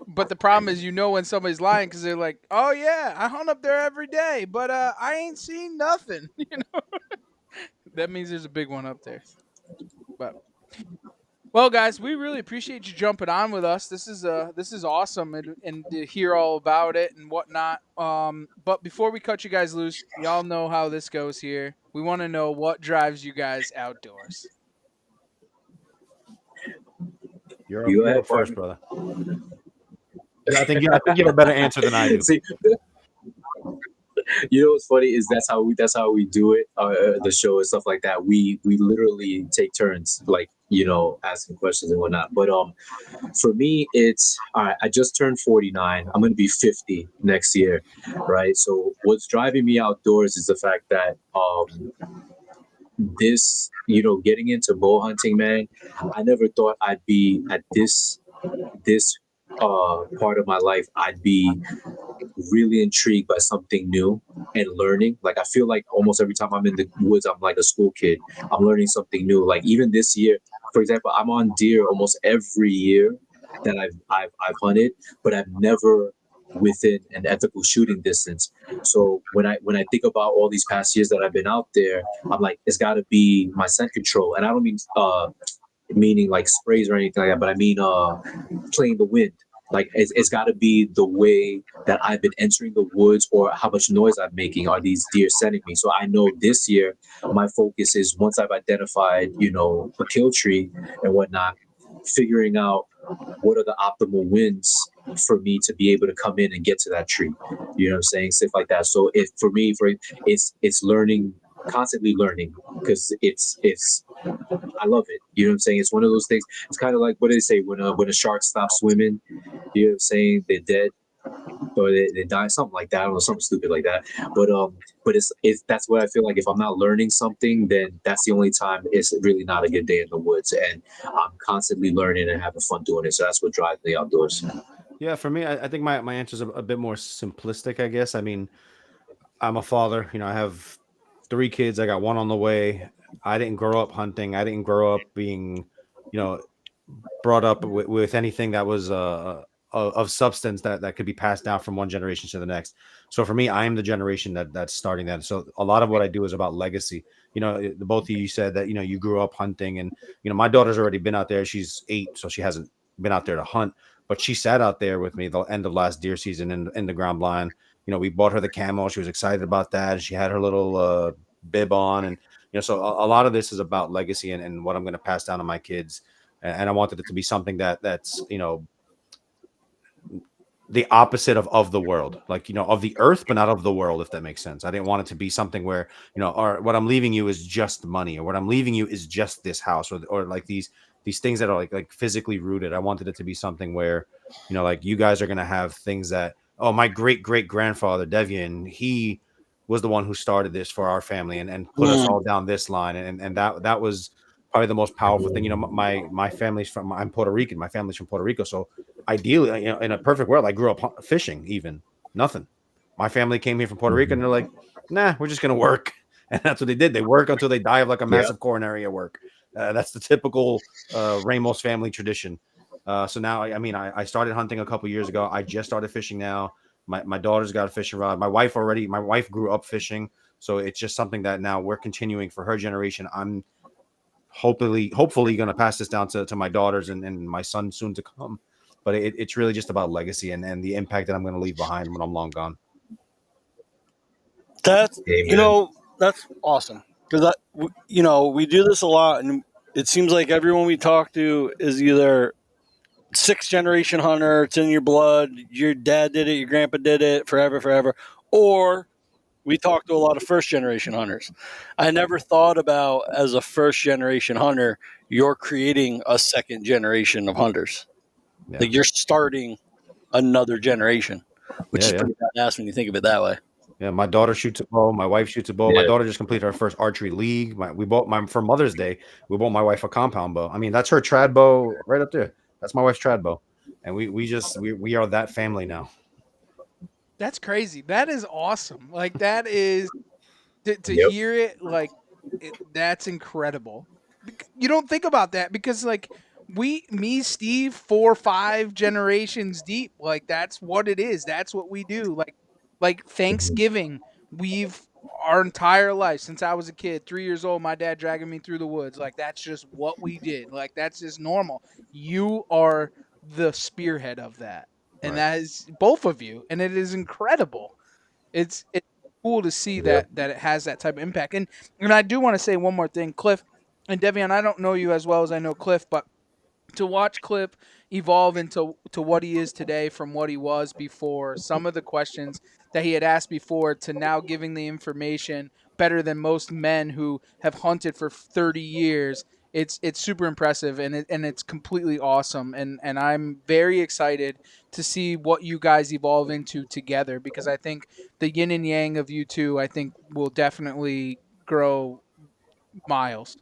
But the problem is, when somebody's lying because they're like, "Oh yeah, I hunt up there every day, but I ain't seen nothing." That means there's a big one up there. But well, guys, we really appreciate you jumping on with us. This is awesome, and to hear all about it and whatnot. But before we cut you guys loose, y'all know how this goes here. We want to know what drives you guys outdoors. You're up first, brother. I think you have a better answer than I do. See, what's funny is that's how we do it. The show and stuff like that. We literally take turns, like asking questions and whatnot. But for me, it's all right. I just turned 49. I'm gonna be 50 next year, right? So what's driving me outdoors is the fact that this, getting into bow hunting, man, I never thought I'd be at this part of my life. I'd be really intrigued by something new and learning. Like I feel like almost every time I'm in the woods, I'm like a school kid. I'm learning something new. Like even this year, for example, I'm on deer almost every year that I've hunted, but I've never within an ethical shooting distance. So when I think about all these past years that I've been out there, I'm like, it's got to be my scent control, and I don't mean meaning like sprays or anything like that, but I mean playing the wind. Like it's got to be the way that I've been entering the woods or how much noise I'm making. Are these deer sending me? So I know this year my focus is once I've identified, a kill tree and whatnot, figuring out what are the optimal winds for me to be able to come in and get to that tree. You know what I'm saying? Stuff like that. So if for me, it's learning, constantly learning, because it's I love it. You know what I'm saying? It's one of those things. It's kind of like what do they say when a shark stops swimming? You know what I'm saying? They're dead or they die, something like that. I don't know, something stupid like that. But it's that's what I feel like. If I'm not learning something, then that's the only time it's really not a good day in the woods. And I'm constantly learning and having fun doing it. So that's what drives me outdoors. Yeah, for me, I think my answer is a bit more simplistic, I guess. I mean, I'm a father. I have 3 kids. I got one on the way. I didn't grow up hunting. I didn't grow up being, you know, brought up with anything that was of substance that could be passed down from one generation to the next. So for me, I am the generation that's starting that. So a lot of what I do is about legacy. The both of you said that you grew up hunting, and my daughter's already been out there. She's 8, so she hasn't been out there to hunt, but she sat out there with me the end of last deer season in the ground blind. We bought her the camo. She was excited about that. She had her little bib on, and so a lot of this is about legacy and what I'm going to pass down to my kids. And I wanted it to be something that's the opposite of the world, like of the earth, but not of the world, if that makes sense. I didn't want it to be something where or what I'm leaving you is just money, or what I'm leaving you is just this house, or like these things that are like physically rooted. I wanted it to be something where like you guys are gonna have things that, oh, my great grandfather Devian, he was the one who started this for our family and put us all down this line, and that was probably the most powerful thing. My family's I'm Puerto Rican. My family's from Puerto Rico, so ideally, in a perfect world, I grew up fishing. Even nothing. My family came here from Puerto Rico, and they're like, "Nah, we're just gonna work," and that's what they did. They work until they die of like a massive coronary at work. That's the typical Ramos family tradition. So now, I started hunting a couple years ago. I just started fishing now. My daughter's got a fishing rod. My wife grew up fishing, so it's just something that now we're continuing for her generation. I'm hopefully going to pass this down to my daughters and my son soon to come. But it's really just about legacy and the impact that I'm going to leave behind when I'm long gone. That's that's awesome, because we do this a lot, and it seems like everyone we talk to is either 6th generation hunter. It's in your blood. Your dad did it. Your grandpa did it forever. Or we talk to a lot of 1st generation hunters. I never thought about, as a 1st generation hunter, you're creating a 2nd generation of hunters. Yeah. Like you're starting another generation, which is pretty badass when you think of it that way. Yeah, my daughter shoots a bow. My wife shoots a bow. Yeah. My daughter just completed her first archery league. For Mother's Day, we bought my wife a compound bow. That's her trad bow right up there. That's my wife's trad bow, and we are that family now. That's crazy. That is awesome. Like that is to hear it. Like that's incredible. You don't think about that because like Steve, 4 or 5 generations deep. Like that's what it is. That's what we do. Like Thanksgiving, our entire life since I was a kid, 3 years old, my dad dragging me through the woods. Like that's just what we did. Like that's just normal. You are the spearhead of that. And that is both of you. And it is incredible. It's cool to see that it has that type of impact. And I do want to say one more thing, Cliff and Devian, I don't know you as well as I know Cliff, but to watch Cliff evolve into what he is today from what he was before, some of the questions that he had asked before to now giving the information better than most men who have hunted for 30 years, it's super impressive and it's completely awesome. And I'm very excited to see what you guys evolve into together, because I think the yin and yang of you two, I think, will definitely grow miles.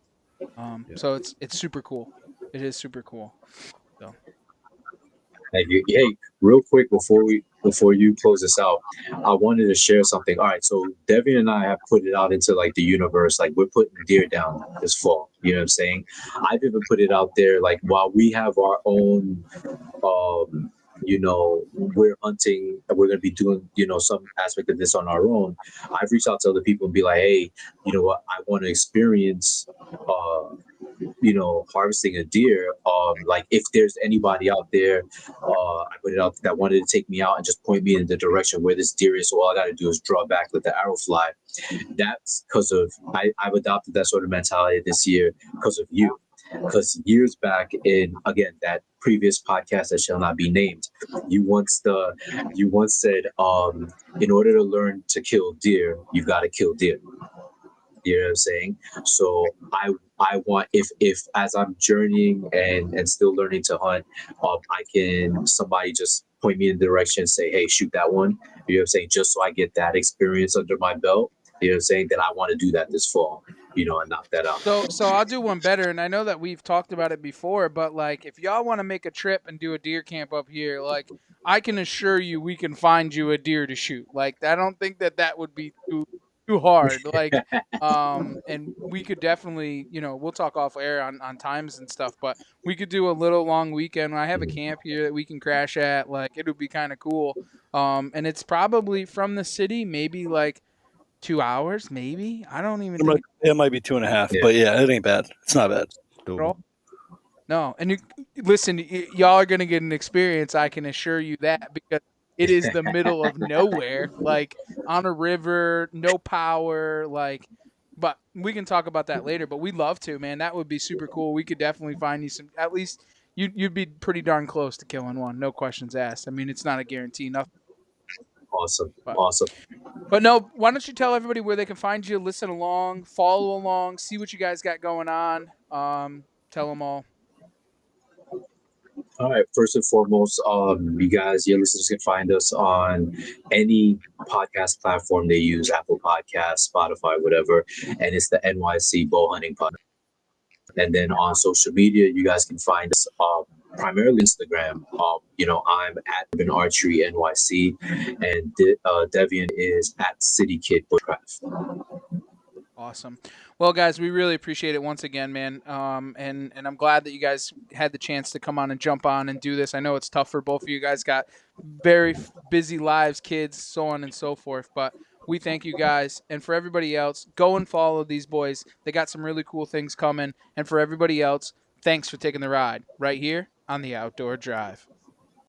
So it's super cool. It is super cool. So Thank you. Hey, real quick before you close this out, I wanted to share something. All right, so Devian and I have put it out into like the universe. Like we're putting deer down this fall. You know what I'm saying? I've even put it out there. Like while we have our own, we're hunting. We're gonna be doing some aspect of this on our own. I've reached out to other people and be like, hey, you know what? I want to experience. Harvesting a deer. Like if there's anybody out there, I put it out that wanted to take me out and just point me in the direction where this deer is. So all I got to do is draw back, let the arrow fly. That's because of I've adopted that sort of mentality this year because of you. Because years back in that previous podcast that shall not be named, you once said, in order to learn to kill deer, you've got to kill deer. You know what I'm saying? So I want if as I'm journeying and still learning to hunt, somebody just point me in the direction and say, hey, shoot that one. You know what I'm saying? Just so I get that experience under my belt. You know what I'm saying? That I want to do that this fall. And knock that out. So I'll do one better, and I know that we've talked about it before, but like if y'all want to make a trip and do a deer camp up here, like I can assure you we can find you a deer to shoot. Like I don't think that would be too hard. Like and we could definitely, we'll talk off air on times and stuff, but we could do a little long weekend. I have a camp here that we can crash at. Like it would be kind of cool. And it's probably from the city, maybe like 2 hours, maybe. I don't even think it might be 2.5, but yeah, it ain't bad. It's not bad. No, and listen, y'all are gonna get an experience. I can assure you that because it is the middle of nowhere, like on a river, no power, like. But we can talk about that later. But we'd love to, man. That would be super cool. We could definitely find you some. At least you'd be pretty darn close to killing one, no questions asked. I mean, it's not a guarantee, nothing. Awesome. But no, why don't you tell everybody where they can find you, listen along, follow along, see what you guys got going on. Tell them all. All right. First and foremost, your listeners can find us on any podcast platform they use, Apple Podcasts, Spotify, whatever. And it's the NYC Bowhunting Podcast. And then on social media, you guys can find us primarily Instagram. I'm at Urban Archery NYC, and Devian is at City Kid Bushcraft. Awesome. Well, guys, we really appreciate it once again, man. And I'm glad that you guys had the chance to come on and jump on and do this. I know it's tough for both of you guys. Got very busy lives, kids, so on and so forth. But we thank you guys. And for everybody else, go and follow these boys. They got some really cool things coming. And for everybody else, thanks for taking the ride right here on the Outdoor Drive.